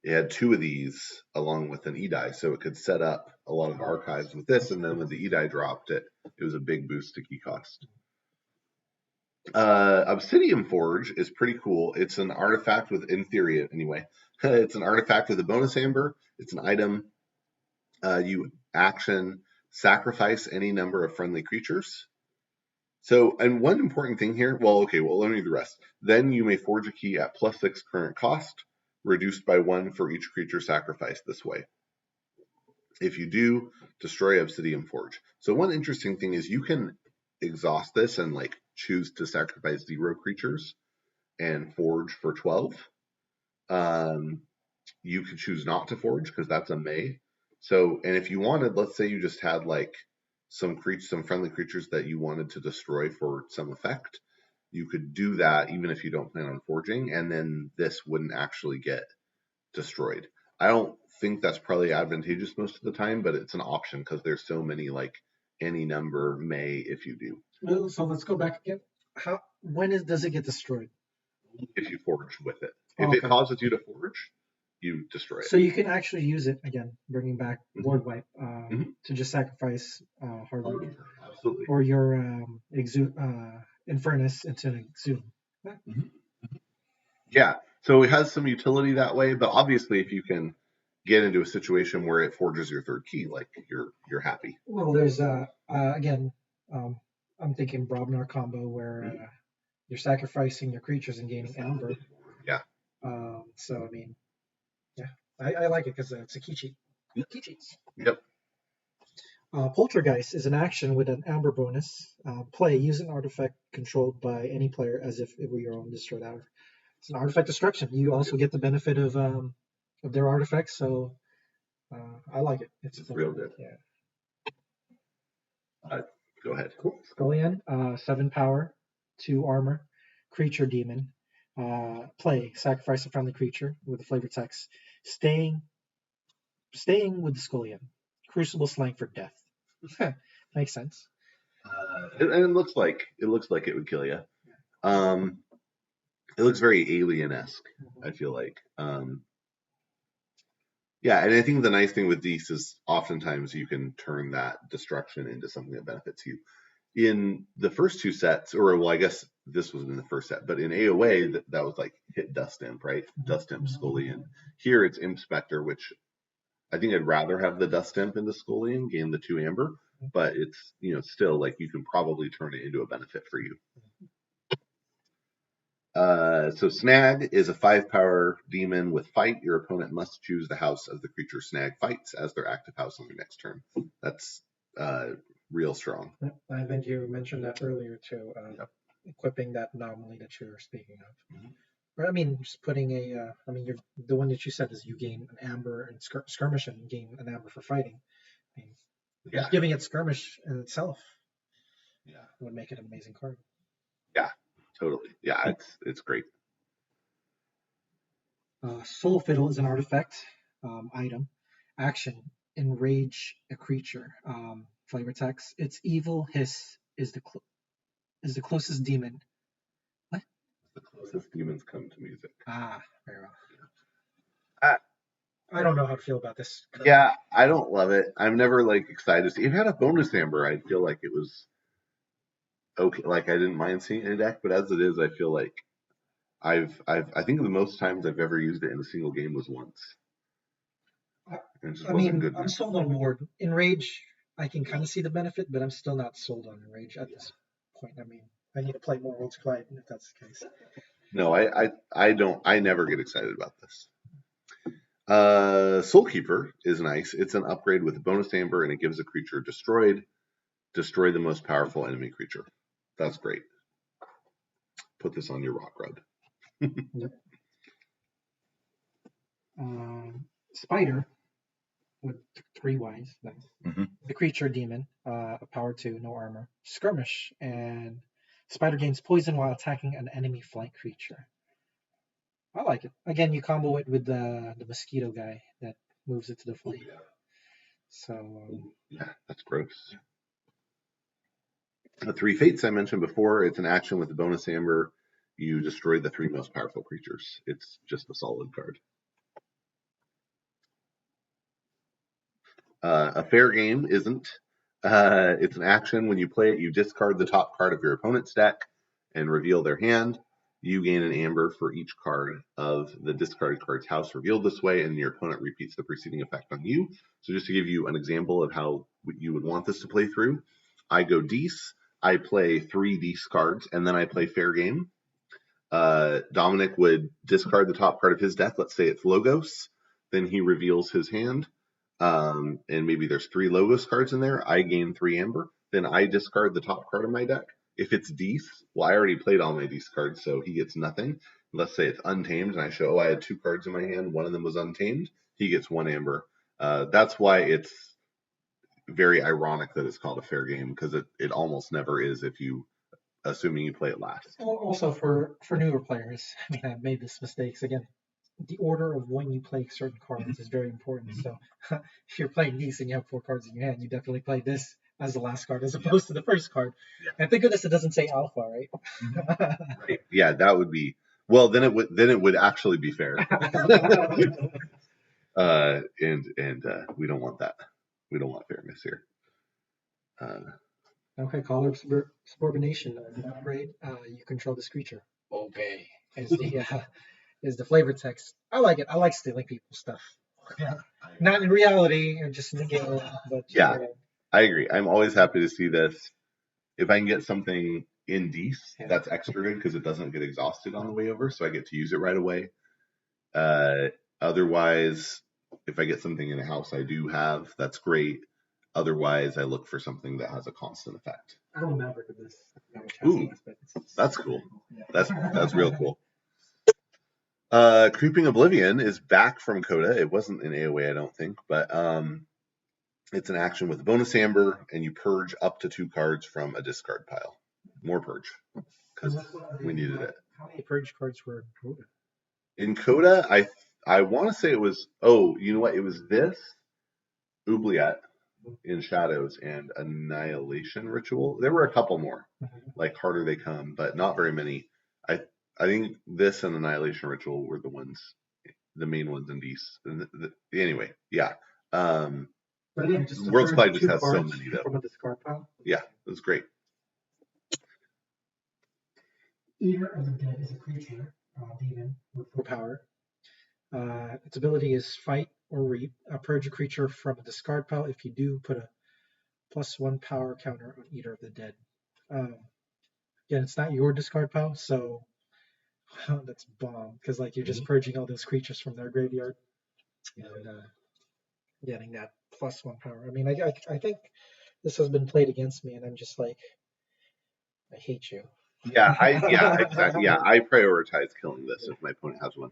It had 2 of these along with an E-Die, so it could set up a lot of archives with this, and then when the E-Die dropped it was a big boost to key cost. Obsidian Forge is pretty cool. It's an artifact with, in theory anyway, it's an artifact with a bonus amber. It's an item. You action sacrifice any number of friendly creatures. So, and one important thing here, let me do the rest. Then you may forge a key at +6 current cost, reduced by 1 for each creature sacrificed this way. If you do, destroy Obsidian Forge. So one interesting thing is you can exhaust this and like choose to sacrifice 0 creatures and forge for 12. You can choose not to forge because that's a may. So, and if you wanted, let's say you just had like some friendly creatures that you wanted to destroy for some effect, you could do that even if you don't plan on forging, and then this wouldn't actually get destroyed. I don't think that's probably advantageous most of the time, but it's an option because there's so many, like any number may if you do. So let's go back again. Does it get destroyed? If you forge with it. If it causes you to forge, you destroy it. So you can actually use it again, bringing back board wipe to just sacrifice hardwood. Absolutely. Or your Infernus into an Exhume. Yeah, so it has some utility that way, but obviously if you can get into a situation where it forges your 3rd key, like you're happy. Well, there's again, I'm thinking Brobnar combo where you're sacrificing your creatures and gaining amber. Yeah. So I mean, yeah, I like it because it's a key cheat. Key cheats. Yep. Poltergeist is an action with an amber bonus. Play, use an artifact controlled by any player as if it were your own, destroy that. It's an artifact destruction. You also get the benefit of their artifacts, so I like it. It's real good. Yeah. Go ahead. Cool. Scullion, 7 power, 2 armor, creature demon. Play, sacrifice a friendly creature with a flavor text. Staying with the Scullion. Crucible slang for death. Makes sense. And it looks like it would kill you. It looks very alien-esque, I feel like. Yeah, and I think the nice thing with these is oftentimes you can turn that destruction into something that benefits you. In the first 2 sets, I guess this was in the first set, but in AOA, that was like hit Dust Imp, right? Dust Imp, Scullion. Here it's Imp Spectre, which I think I'd rather have the Dust Imp into Scullion, gain the 2 amber, but it's, still like you can probably turn it into a benefit for you. So Snag is a 5 power demon with fight. Your opponent must choose the house of the creature Snag fights as their active house on their next turn. That's real strong. I think you mentioned that earlier too. Equipping that anomaly that you were speaking of. Or I mean, just putting a. I mean, the one that you said is you gain an amber and skirmish and gain an amber for fighting. I mean, Yeah, just giving it skirmish in itself yeah, would make it an amazing card. yeah, totally. Yeah, it's great. Soul Fiddle is an artifact item. Action: enrage a creature. Flavor text: its evil hiss is the closest demon. What? The closest demons come to music. Ah, very well. I, I don't know how to feel about this. yeah, I don't love it. I'm never like excited to see. If it had a bonus amber, I'd feel like it was okay. Like I didn't mind seeing it in a deck, but as it is, I feel like I think the most times I've ever used it in a single game was once. And it just I wasn't mean, good I'm enough. sold on Ward. Enrage, I can kind of see the benefit, but I'm still not sold on Enrage at this point. I mean, I need to play more Worlds Collide if that's the case. No, I don't. I never get excited about this. Soulkeeper is nice. It's an upgrade with a bonus amber, and it gives a creature destroy the most powerful enemy creature. That's great. Put this on your rock rug. Yep. Spider with 3 Ys. Nice. Mm-hmm. The creature demon, a power 2, no armor. Skirmish, and Spider gains poison while attacking an enemy flank creature. I like it. Again, you combo it with the mosquito guy that moves it to the flank. Yeah. So Yeah, that's gross. The 3 Fates I mentioned before, it's an action with a bonus amber. You destroy the 3 most powerful creatures. It's just a solid card. A fair game isn't. It's an action. When you play it, you discard the top card of your opponent's deck and reveal their hand. You gain an amber for each card of the discarded card's house revealed this way, and your opponent repeats the preceding effect on you. So just to give you an example of how you would want this to play through, I go Dees, I play 3 Dees cards, and then I play fair game. Dominic would discard the top card of his deck. Let's say it's Logos. Then he reveals his hand. And maybe there's 3 Logos cards in there. I gain 3 amber. Then I discard the top card of my deck. If it's Dees, well, I already played all my Dees cards, so he gets nothing. Let's say it's Untamed, and I show, I had 2 cards in my hand. One of them was Untamed. He gets 1 amber. That's why it's very ironic that it's called a fair game, because it almost never is if you assuming you play it last. Also for newer players, I mean, I've made this mistakes again. The order of when you play certain cards is very important. So if you're playing these and you have 4 cards in your hand, you definitely play this as the last card as opposed to the first card. Yeah. And thank goodness it doesn't say alpha, right? Right. Yeah, that would be well. Then it would actually be fair. And we don't want that. We don't want fairness here. Okay, Caller Subordination. An upgrade. You control this creature. Okay. Is the flavor text. I like it. I like stealing people's stuff. Yeah. Not in reality, or just in the game, but yeah, I agree. I'm always happy to see this. If I can get something in Dees, that's extra good because it doesn't get exhausted on the way over, so I get to use it right away. Otherwise, if I get something in a house I do have, that's great. Otherwise, I look for something that has a constant effect. I don't remember this. Ooh, that's cool. That's real cool. Creeping Oblivion is back from Coda. It wasn't in AoE, I don't think, but it's an action with a bonus amber, and you purge up to 2 cards from a discard pile. More purge, because we needed it. How many purge cards were in Coda? In Coda, I want to say it was, oh, you know what? It was this, Oubliette in Shadows, and Annihilation Ritual. There were a couple more, like Harder They Come, but not very many. I think this and Annihilation Ritual were the main ones in Dees. Anyway, yeah. World's Collide just has so many though. From a discard pile? Yeah, it was great. Eater of the Dead is a creature, demon with 4 power. Its ability is Fight or Reap. Purge a creature from a discard pile. If you do, put a +1 power counter on Eater of the Dead. Again, it's not your discard pile, so that's bomb because like you're just purging all those creatures from their graveyard and getting that +1 power. I mean, I think this has been played against me, and I'm just like, I hate you. Exactly. Yeah, I prioritize killing this if my opponent has one.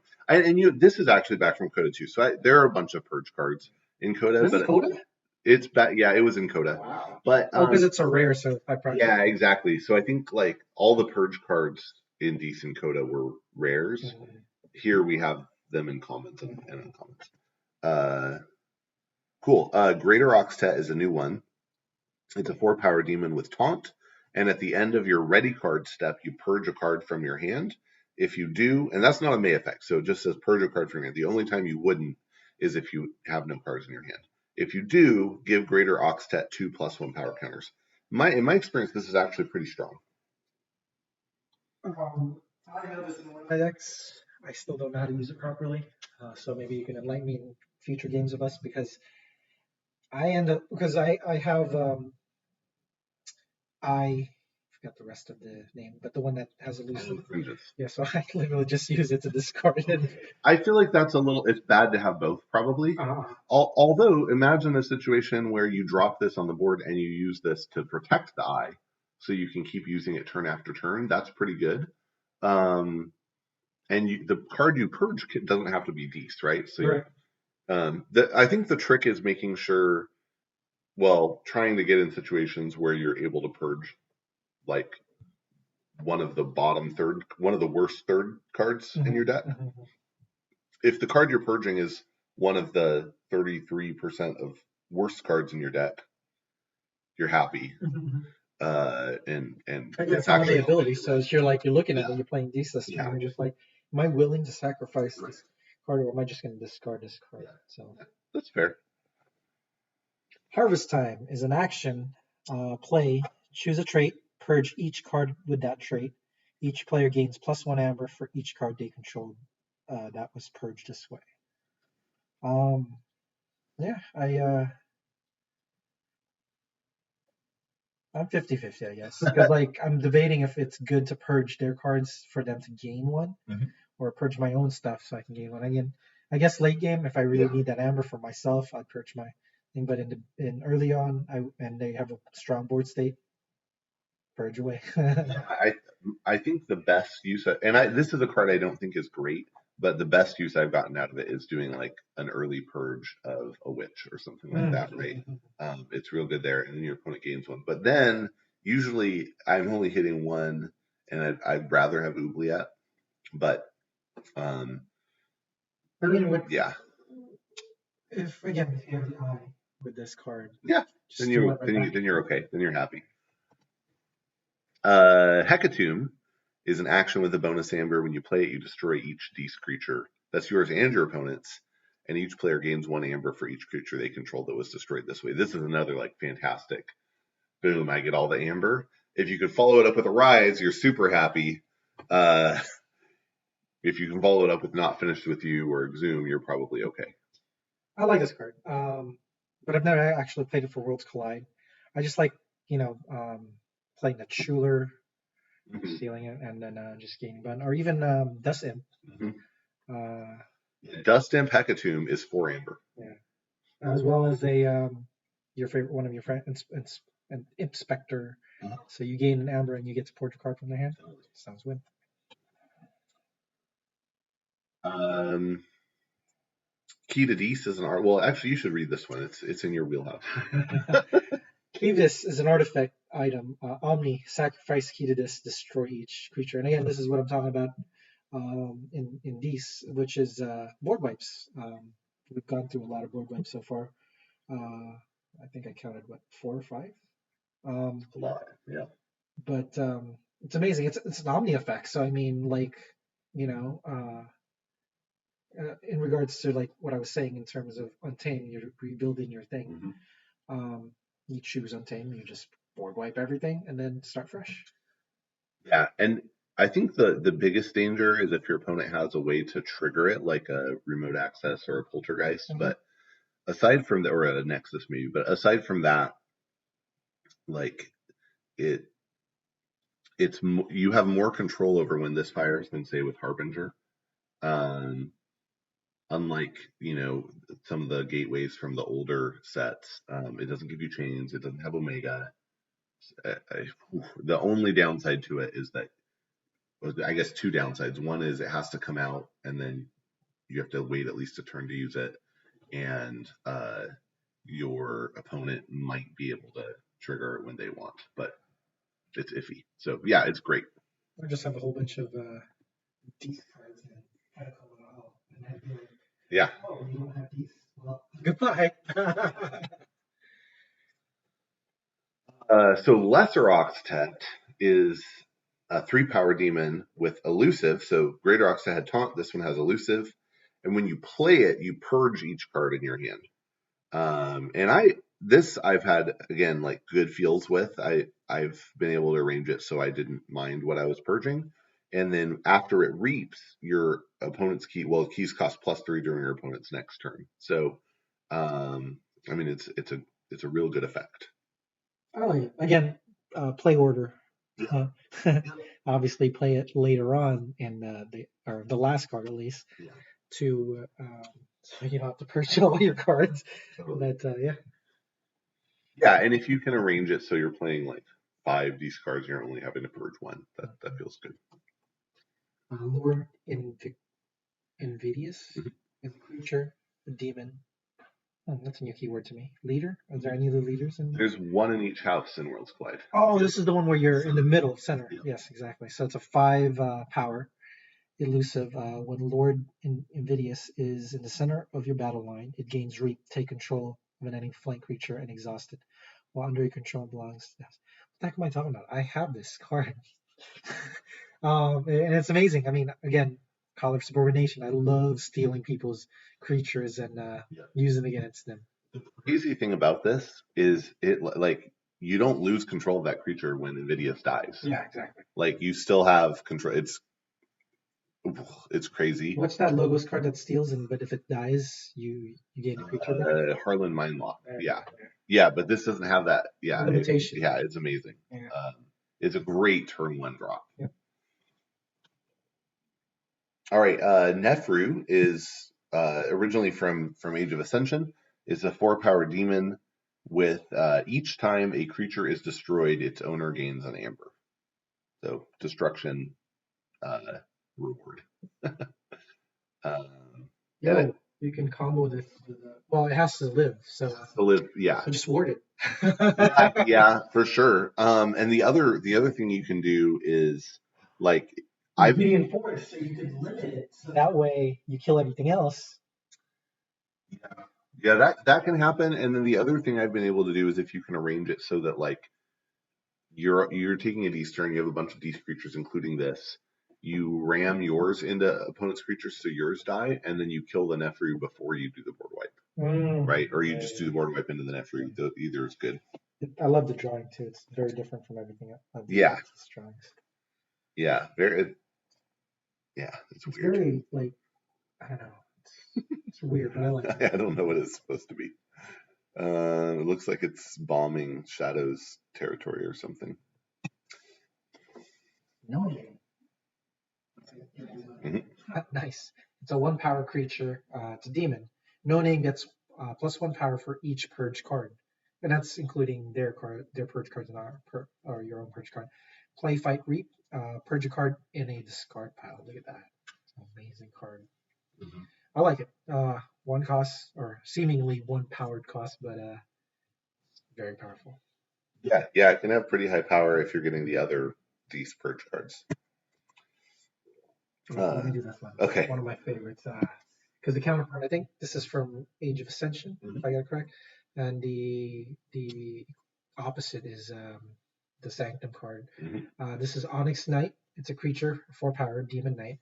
This is actually back from Coda too. So there are a bunch of purge cards in Coda, This is but Coda? it's back. Yeah, it was in Coda, Wow. but Oh, because it's a rare, so I probably. yeah, exactly. So I think like all the purge cards in Decent Coda were rares. Mhm. Here we have them in commons and uncommons. Cool. Greater Oxtet is a new one. It's a 4-power demon with taunt, and at the end of your ready card step, you purge a card from your hand. If you do, and that's not a May effect, so it just says purge a card from your hand. The only time you wouldn't is if you have no cards in your hand. If you do, give Greater Oxtet 2+1 power counters. In my experience, this is actually pretty strong. I have this in one of my decks. I still don't know how to use it properly, so maybe you can enlighten me in future games of us because I end up because I have I forgot the rest of the name, but the one that has a loose leaf. Yeah, so I literally just use it to discard it. I feel like it's bad to have both, probably. Although, imagine a situation where you drop this on the board and you use this to protect the eye, so you can keep using it turn after turn. That's pretty good. And the card you purge doesn't have to be Deist, right? So, right. I think the trick is making sure, trying to get in situations where you're able to purge, like one of the worst third cards in your deck. If the card you're purging is one of the 33% of worst cards in your deck, you're happy. And it's actually the ability. So you're looking at it, you're playing Deist, and you're just like, am I willing to sacrifice this card, or am I just going to discard this card? So that's fair. Harvest Time is an action. Play, choose a trait, purge each card with that trait. Each player gains +1 amber for each card they control that was purged this way. Yeah, I'm 50-50, I guess. Because I'm debating if it's good to purge their cards for them to gain one, or purge my own stuff so I can gain one. Again, I guess late game, if I really need that amber for myself, I'd purge my thing. But in early on, and they have a strong board state, purge away. I think the best use this is a card I don't think is great, but the best use I've gotten out of it is doing like an early purge of a witch or something like that, right? It's real good there, and then your opponent gains one. But then usually I'm only hitting one, and I'd rather have Oubliette. But yeah. If again, if you have the eye with this card, yeah, then you're okay. Then you're happy. Hecatomb is an action with a bonus amber. When you play it, you destroy each Deist creature that's yours and your opponent's, and each player gains 1 amber for each creature they control that was destroyed this way. This is another fantastic. Boom! I get all the amber. If you could follow it up with a rise, you're super happy. If you can follow it up with Not Finished With You or Exhume, you're probably okay. I like this card, but I've never actually played it for Worlds Collide. I just like playing the Schuler, stealing it, and then just gaining button, or even Dust Imp. Dust Imp Hecatomb is 4 amber. Yeah, as well as your favorite one of your friends, an Inspector. So you gain an amber and you get to purge a card from their hand. Sounds good. Key to Deist is an art. Well, actually, you should read this one. It's in your wheelhouse. Key to this is an artifact item. Omni, sacrifice Key to this, destroy each creature. And again, this is what I'm talking about in Deist, which is board wipes. We've gone through a lot of board wipes so far. I think I counted 4 or 5. A lot, yeah. But it's amazing. It's an Omni effect. So I mean, in regards to what I was saying in terms of Untamed, you're rebuilding your thing. You choose Untamed, you just board wipe everything and then start fresh. Yeah, and I think the biggest danger is if your opponent has a way to trigger it, like a remote access or a poltergeist. But aside from that, or a Nexus maybe, but aside from that, you have more control over when this fires than say with Harbinger. Unlike some of the gateways from the older sets, it doesn't give you chains. It doesn't have Omega. The only downside to it is that I guess two downsides. One is it has to come out, and then you have to wait at least a turn to use it, and your opponent might be able to trigger it when they want, but it's iffy. So yeah, it's great. I just have a whole bunch of these cards and I don't know it all. And I'd be like, Yeah. oh, you don't have these? Well, goodbye. So Lesser Octet is a 3-power demon with elusive. So Greater Octet had taunt. This one has elusive, and when you play it, you purge each card in your hand. And I've had again like good feels with. I've been able to arrange it so I didn't mind what I was purging. And then after it reaps, your opponent's keys cost +3 during your opponent's next turn. So, I mean, it's a real good effect. I like it. Again, play order. Yeah. Obviously, play it later on in the last card at least Yeah. to so you don't have to purge all your cards. Totally. But yeah. Yeah, and if you can arrange it so you're playing like 5 these cards, you're only having to purge 1. That feels good. Lord Invidious is a creature, a demon. Oh, that's a new keyword to me. Leader? Is there any other leaders in there? There's 1 in each house in Worlds Collide. Oh, this is the one where you're in the middle, center. Yeah. Yes, exactly. So it's a 5 power elusive. When Lord Invidious is in the center of your battle line, it gains Reap. Take control of an enemy flank creature and exhaust it. While under your control belongs. Yes. What the heck am I talking about? I have this card. And it's amazing. I mean, again, Call of Subordination. I love stealing people's creatures and using against them. The crazy thing about this is it like you don't lose control of that creature when Invidious dies. Yeah, exactly. Like you still have control. It's crazy. What's that Logos card that steals and but if it dies, you gain the creature back? Harlan Mindlock. Yeah, but this doesn't have that. Yeah, limitation. It's amazing. Yeah. It's a great turn 1 drop. Yep. All right, Nefru is originally from Age of Ascension. Is a 4-power demon with each time a creature is destroyed, its owner gains an amber. So destruction reward. You can combo this. Well, it has to live, so. To live, yeah. So just ward it. yeah, for sure. And the other thing you can do is like I've reinforced, so you can limit it. So that way you kill everything else. Yeah, that can happen. And then the other thing I've been able to do is if you can arrange it so that like you're taking a D's turn, you have a bunch of D's creatures, including this. You ram yours into opponent's creatures so yours die, and then you kill the Nefru before you do the board wipe. Right? Or you just do the board wipe into the Nefru. Either is good. I love the drawing too. It's very different from everything else. Yeah. Drawings. Yeah. It's weird. Very like I don't know. It's weird, but I like it. I don't know what it's supposed to be. It looks like it's bombing Shadow's territory or something. No name. Nice. It's a 1-power creature. It's a demon. No name gets +1 power for each purge card, and that's including their purge cards and or your own purge card. Play, fight, reap. Purge a card in a discard pile. Look at that. It's an amazing card. Mm-hmm. I like it. 1 cost or seemingly 1 powered cost, but very powerful. Yeah, it can have pretty high power if you're getting the other D's purge cards. Let me do this one. Okay. One of my favorites. Because the counterpart, I think this is from Age of Ascension, if I got it correct. And the opposite is the Sanctum card. Mm-hmm. This is Onyx Knight. It's a creature, 4-power demon knight.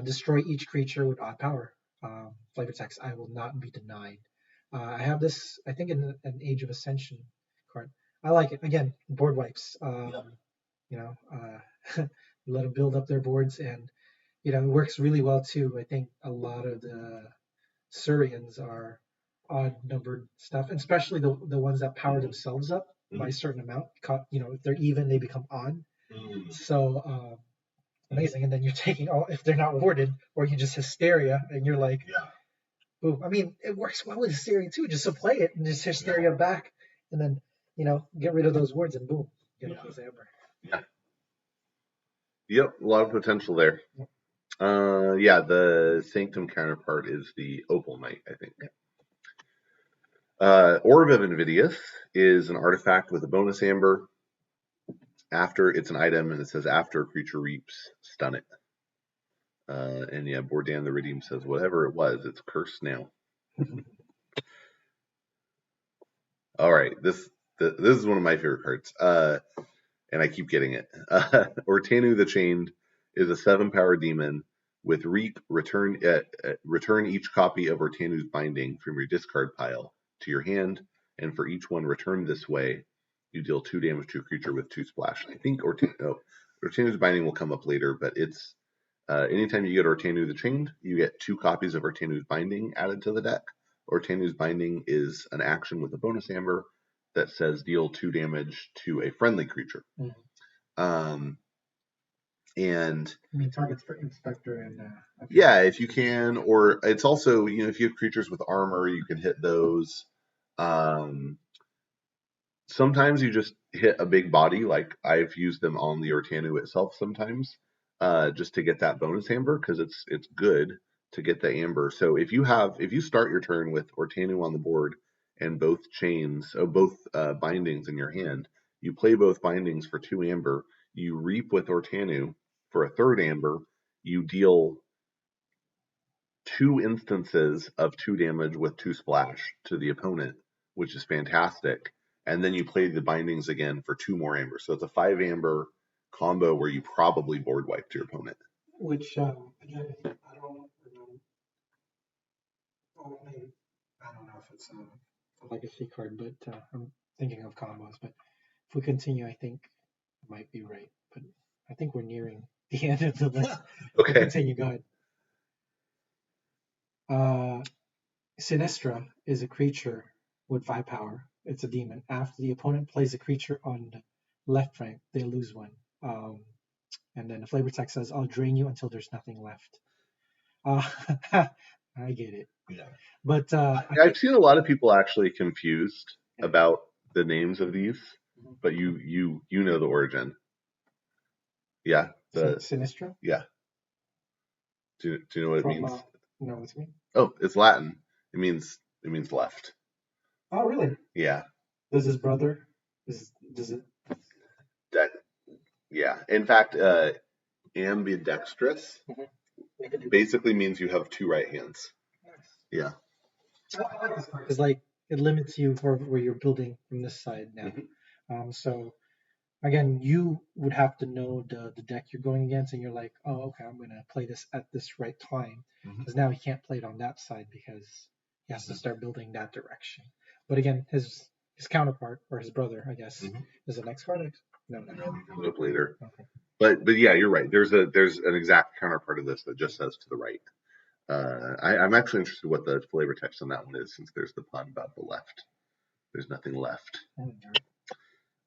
Destroy each creature with odd power. Flavor text, I will not be denied. I have this, I think, in an Age of Ascension card. I like it. Again, board wipes. Let them build up their boards, and it works really well too. I think a lot of the Surians are odd numbered stuff, and especially the ones that power themselves up by a certain amount. If they're even, they become odd. So amazing. And then you're taking if they're not warded, or you just Hysteria, and you're like, boom. I mean, it works well with Hysteria too. Just to play it and just Hysteria back, and then get rid of those wards, and boom, get those amber. Yeah. Yep, a lot of potential there. Yeah, the Sanctum counterpart is the Opal Knight, I think. Orb of Invidious is an artifact with a bonus amber. After it's an item, and it says after a creature reaps, stun it. And yeah, Bordan the Redeem says whatever it was, it's cursed now. All right, this is one of my favorite cards, and I keep getting it. Ortanu the Chained is a 7-power demon with Reap. Return each copy of Ortanu's Binding from your discard pile to your hand, and for each one returned this way, you deal 2 damage to a creature with 2 splash. I think Ortanu's Binding will come up later, but it's anytime you get Ortanu the Chained, you get 2 copies of Ortanu's Binding added to the deck. Ortanu's Binding is an action with a bonus amber that says deal 2 damage to a friendly creature. And I mean, targets for Inspector and yeah, if you can, or it's also, if you have creatures with armor, you can hit those. Sometimes you just hit a big body, like I've used them on the Ortanu itself sometimes, just to get that bonus amber, because it's good to get the amber. So if you start your turn with Ortanu on the board and both bindings in your hand, you play both bindings for 2 amber, you reap with Ortanu for a 3rd amber, you deal 2 instances of 2 damage with 2 splash to the opponent, which is fantastic. And then you play the bindings again for 2 more amber. So it's a 5 amber combo where you probably board wiped your opponent. Which again, I don't remember. I don't know if it's a legacy card, but I'm thinking of combos. But if we continue, I think I might be right. But I think we're nearing the end of the list. Okay. We'll continue. Go ahead. Sinistra is a creature with 5 power. It's a demon. After the opponent plays a creature on the left rank, they lose 1. And then the flavor text says, "I'll drain you until there's nothing left." I get it. Yeah. But I've seen a lot of people actually confused about the names of these, but you know the origin. Yeah. Sinistra? Yeah. Do you know what it means? No, what's it mean? Oh, it's Latin. It means left. Oh, really? Yeah. Does his brother? Does it? That. Yeah. In fact, ambidextrous basically means you have 2 right hands. Nice. Yeah. I like this part because it limits you for where you're building from this side now. Mm-hmm. So again, you would have to know the deck you're going against, and you're like, oh, okay, I'm going to play this at this right time, because now he can't play it on that side because he has to start building that direction. But again, his counterpart, or his brother, I guess, is the next card. No, comes up later. Okay. But yeah, you're right. There's an exact counterpart of this that just says to the right. I'm actually interested what the flavor text on that one is, since there's the pun about the left. There's nothing left.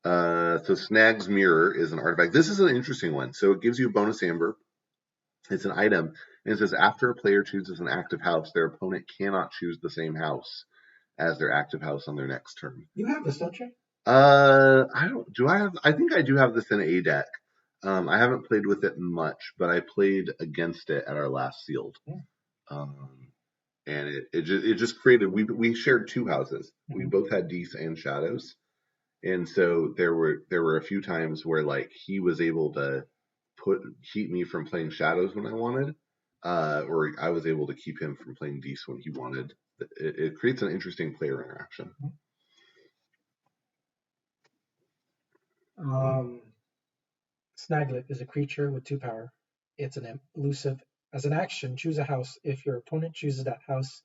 So Snag's Mirror is an artifact. This is an interesting one. So it gives you a bonus amber. It's an item, and it says after a player chooses an active house, their opponent cannot choose the same house as their active house on their next turn. You have this, don't you? I don't. Do I have? I think I do have this in a deck. I haven't played with it much, but I played against it at our last sealed. And it just created. We shared 2 houses. We both had Dees and Shadows, and so there were a few times where like he was able to keep me from playing Shadows when I wanted, or I was able to keep him from playing Dees when he wanted. It creates an interesting player interaction. Snaglet is a creature with 2 power. It's an elusive. As an action, choose a house. If your opponent chooses that house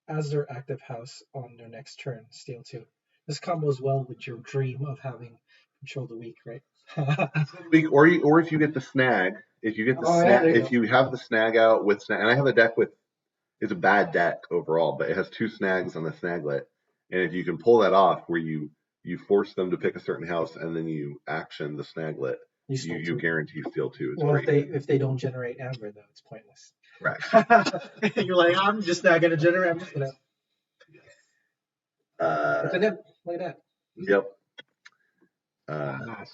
as their active house on their next turn, steal 2. This combos well with your dream of having control the weak, right? or if you get the snag, if you have the snag out with snag, and I have a deck with, it's a bad deck overall, but it has 2 snags on the Snaglet, and if you can pull that off, where you force them to pick a certain house and then you action the Snaglet, you guarantee steal 2. It's well, if they don't generate amber, though, it's pointless. Right. You're like, I'm just not going to generate. I'm just going to. It's an imp. Look at that. Yep.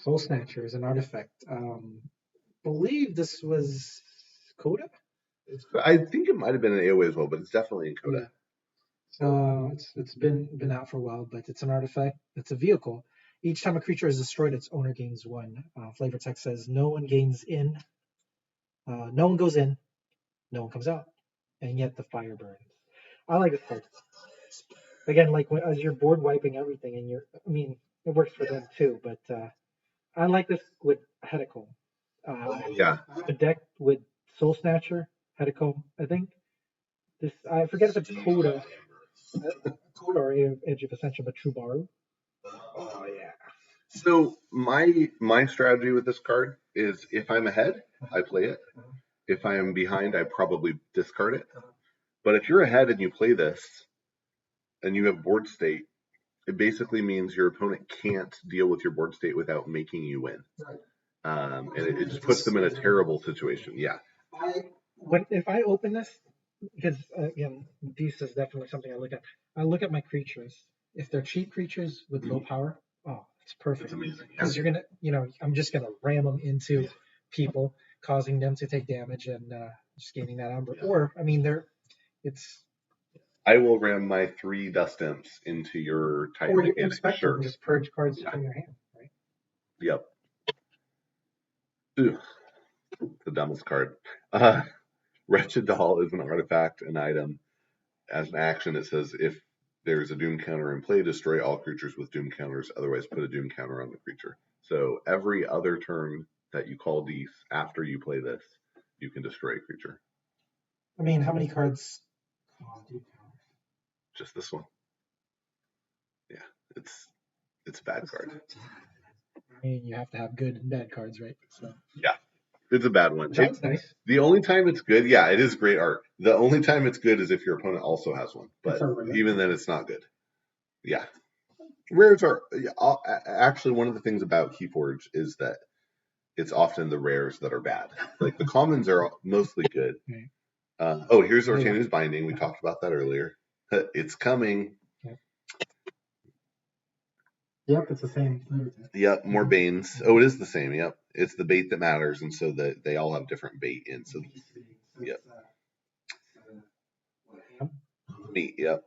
Soul Snatcher is an artifact. believe this was Coda. I think it might have been an AoE as well, but it's definitely in Coda. It's been out for a while, but it's an artifact. It's a vehicle. Each time a creature is destroyed, its owner gains one. Flavor text says no one gains in, no one goes in, no one comes out, and yet the fire burns. I like this card. Again, like as you're board wiping everything, and I mean, it works for them too, but I like this with Hedicle. Yeah. A deck with Soul Snatcher, Hedicle, I think. I forget if it's Coda, or Edge of Ascension, but Trubaru. Oh yeah. So my strategy with this card is if I'm ahead, I play it. If I am behind, I probably discard it. But if you're ahead and you play this and you have board state, it basically means your opponent can't deal with your board state without making you win. And it just puts them in a terrible situation. Yeah. If I open this, because again, this is definitely something I look at. I look at my creatures. If they're cheap creatures with low power, oh, it's perfect. It's amazing. Because you're gonna, I'm just gonna ram them into people, causing them to take damage and just gaining that umber. Or, I mean, I will ram my 3 Dust Imps into your Titan. Or you expect sure. Just purge cards from your hand, right? Yep. Ugh. The dumbest card. Wretched Doll is an artifact, an item. As an action, it says if there's a Doom counter in play, destroy all creatures with Doom counters. Otherwise, put a Doom counter on the creature. So every other turn that you call Dees after you play this, you can destroy a creature. I mean, how many cards cause Doom counters? Just this one. Yeah, it's a bad card. I mean, you have to have good and bad cards, right? So. Yeah. It's a bad one. That's nice. The only time it's good, yeah, it is great art. The only time it's good is if your opponent also has one. But even then, it's not good. Yeah. Rares are actually one of the things about Keyforge is that it's often the rares that are bad. Like the commons are mostly good. Here's Ortanu's Binding. We talked about that earlier. It's coming. Yep, it's the same. Yep, more Banes. Oh, it is the same. Yep, it's the bait that matters, and so that they all have different bait in. So, yep. Meat. Yep.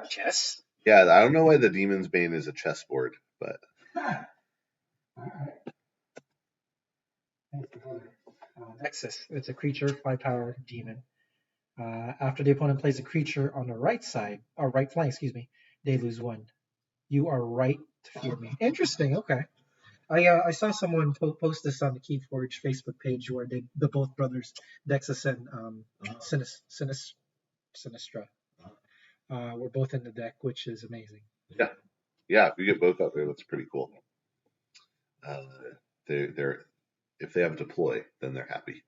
Chess. Yeah, I don't know why the Demon's Bane is a chessboard, but. Nexus. It's a creature, 5-power demon. After the opponent plays a creature on the right side, or right flank, they lose 1. You are right to fear me. Interesting. Okay. I saw someone post this on the Keyforge Facebook page where the both brothers, Dexus and Sinistra, were both in the deck, which is amazing. Yeah. If you get both out there, that's pretty cool. They're if they have a deploy, then they're happy.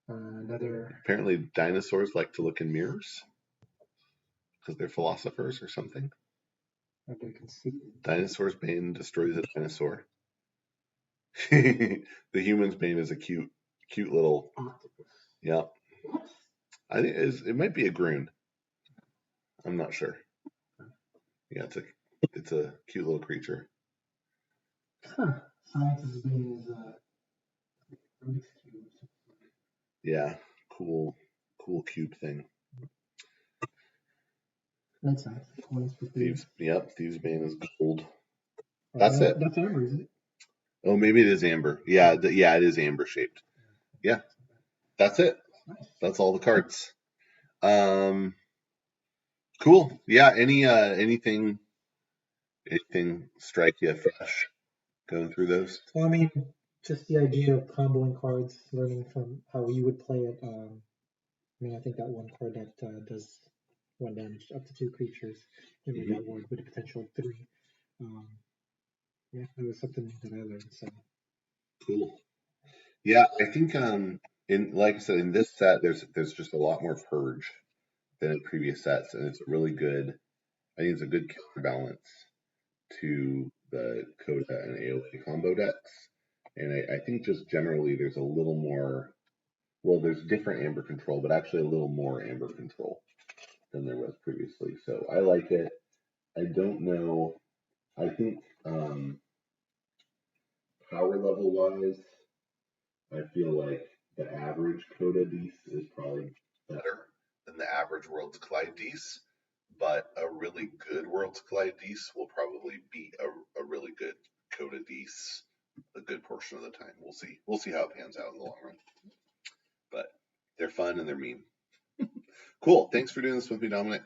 Apparently, dinosaurs like to look in mirrors because they're philosophers or something. Dinosaur's Bane destroys a dinosaur. The human's Bane is a cute little. Yeah. I think it might be a Groon. I'm not sure. Yeah, it's a cute little creature. Science's Bane is Rubik's Cube. Yeah, cool cube thing. That's nice. Thieves Bane is gold. That's it. That's amber, isn't it? Oh, maybe it is amber. Yeah, it is amber shaped. Yeah, that's it. That's all the cards. Cool. Yeah. Anything strike you fresh going through those? Well, I mean, just the idea of comboing cards, learning from how you would play it. I think that one card that does 1 damage up to 2 creatures in that ward with a potential of 3. It was something that I learned. So cool. Yeah, I think like I said, in this set, there's just a lot more purge than in previous sets, and it's really good. I think it's a good counterbalance to the Coda and AoE combo decks, and I think just generally there's a little more. Well, there's different amber control, but actually a little more amber control than there was previously. So I like it. I don't know. I think power level wise, I feel like the average Coda Dece is probably better than the average Worlds Collide Dece, but a really good Worlds Collide Dece will probably beat a really good Coda Dece a good portion of the time. We'll see. We'll see how it pans out in the long run. But they're fun and they're mean. Cool. Thanks for doing this with me, Dominic.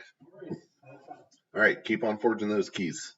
All right. Keep on forging those keys.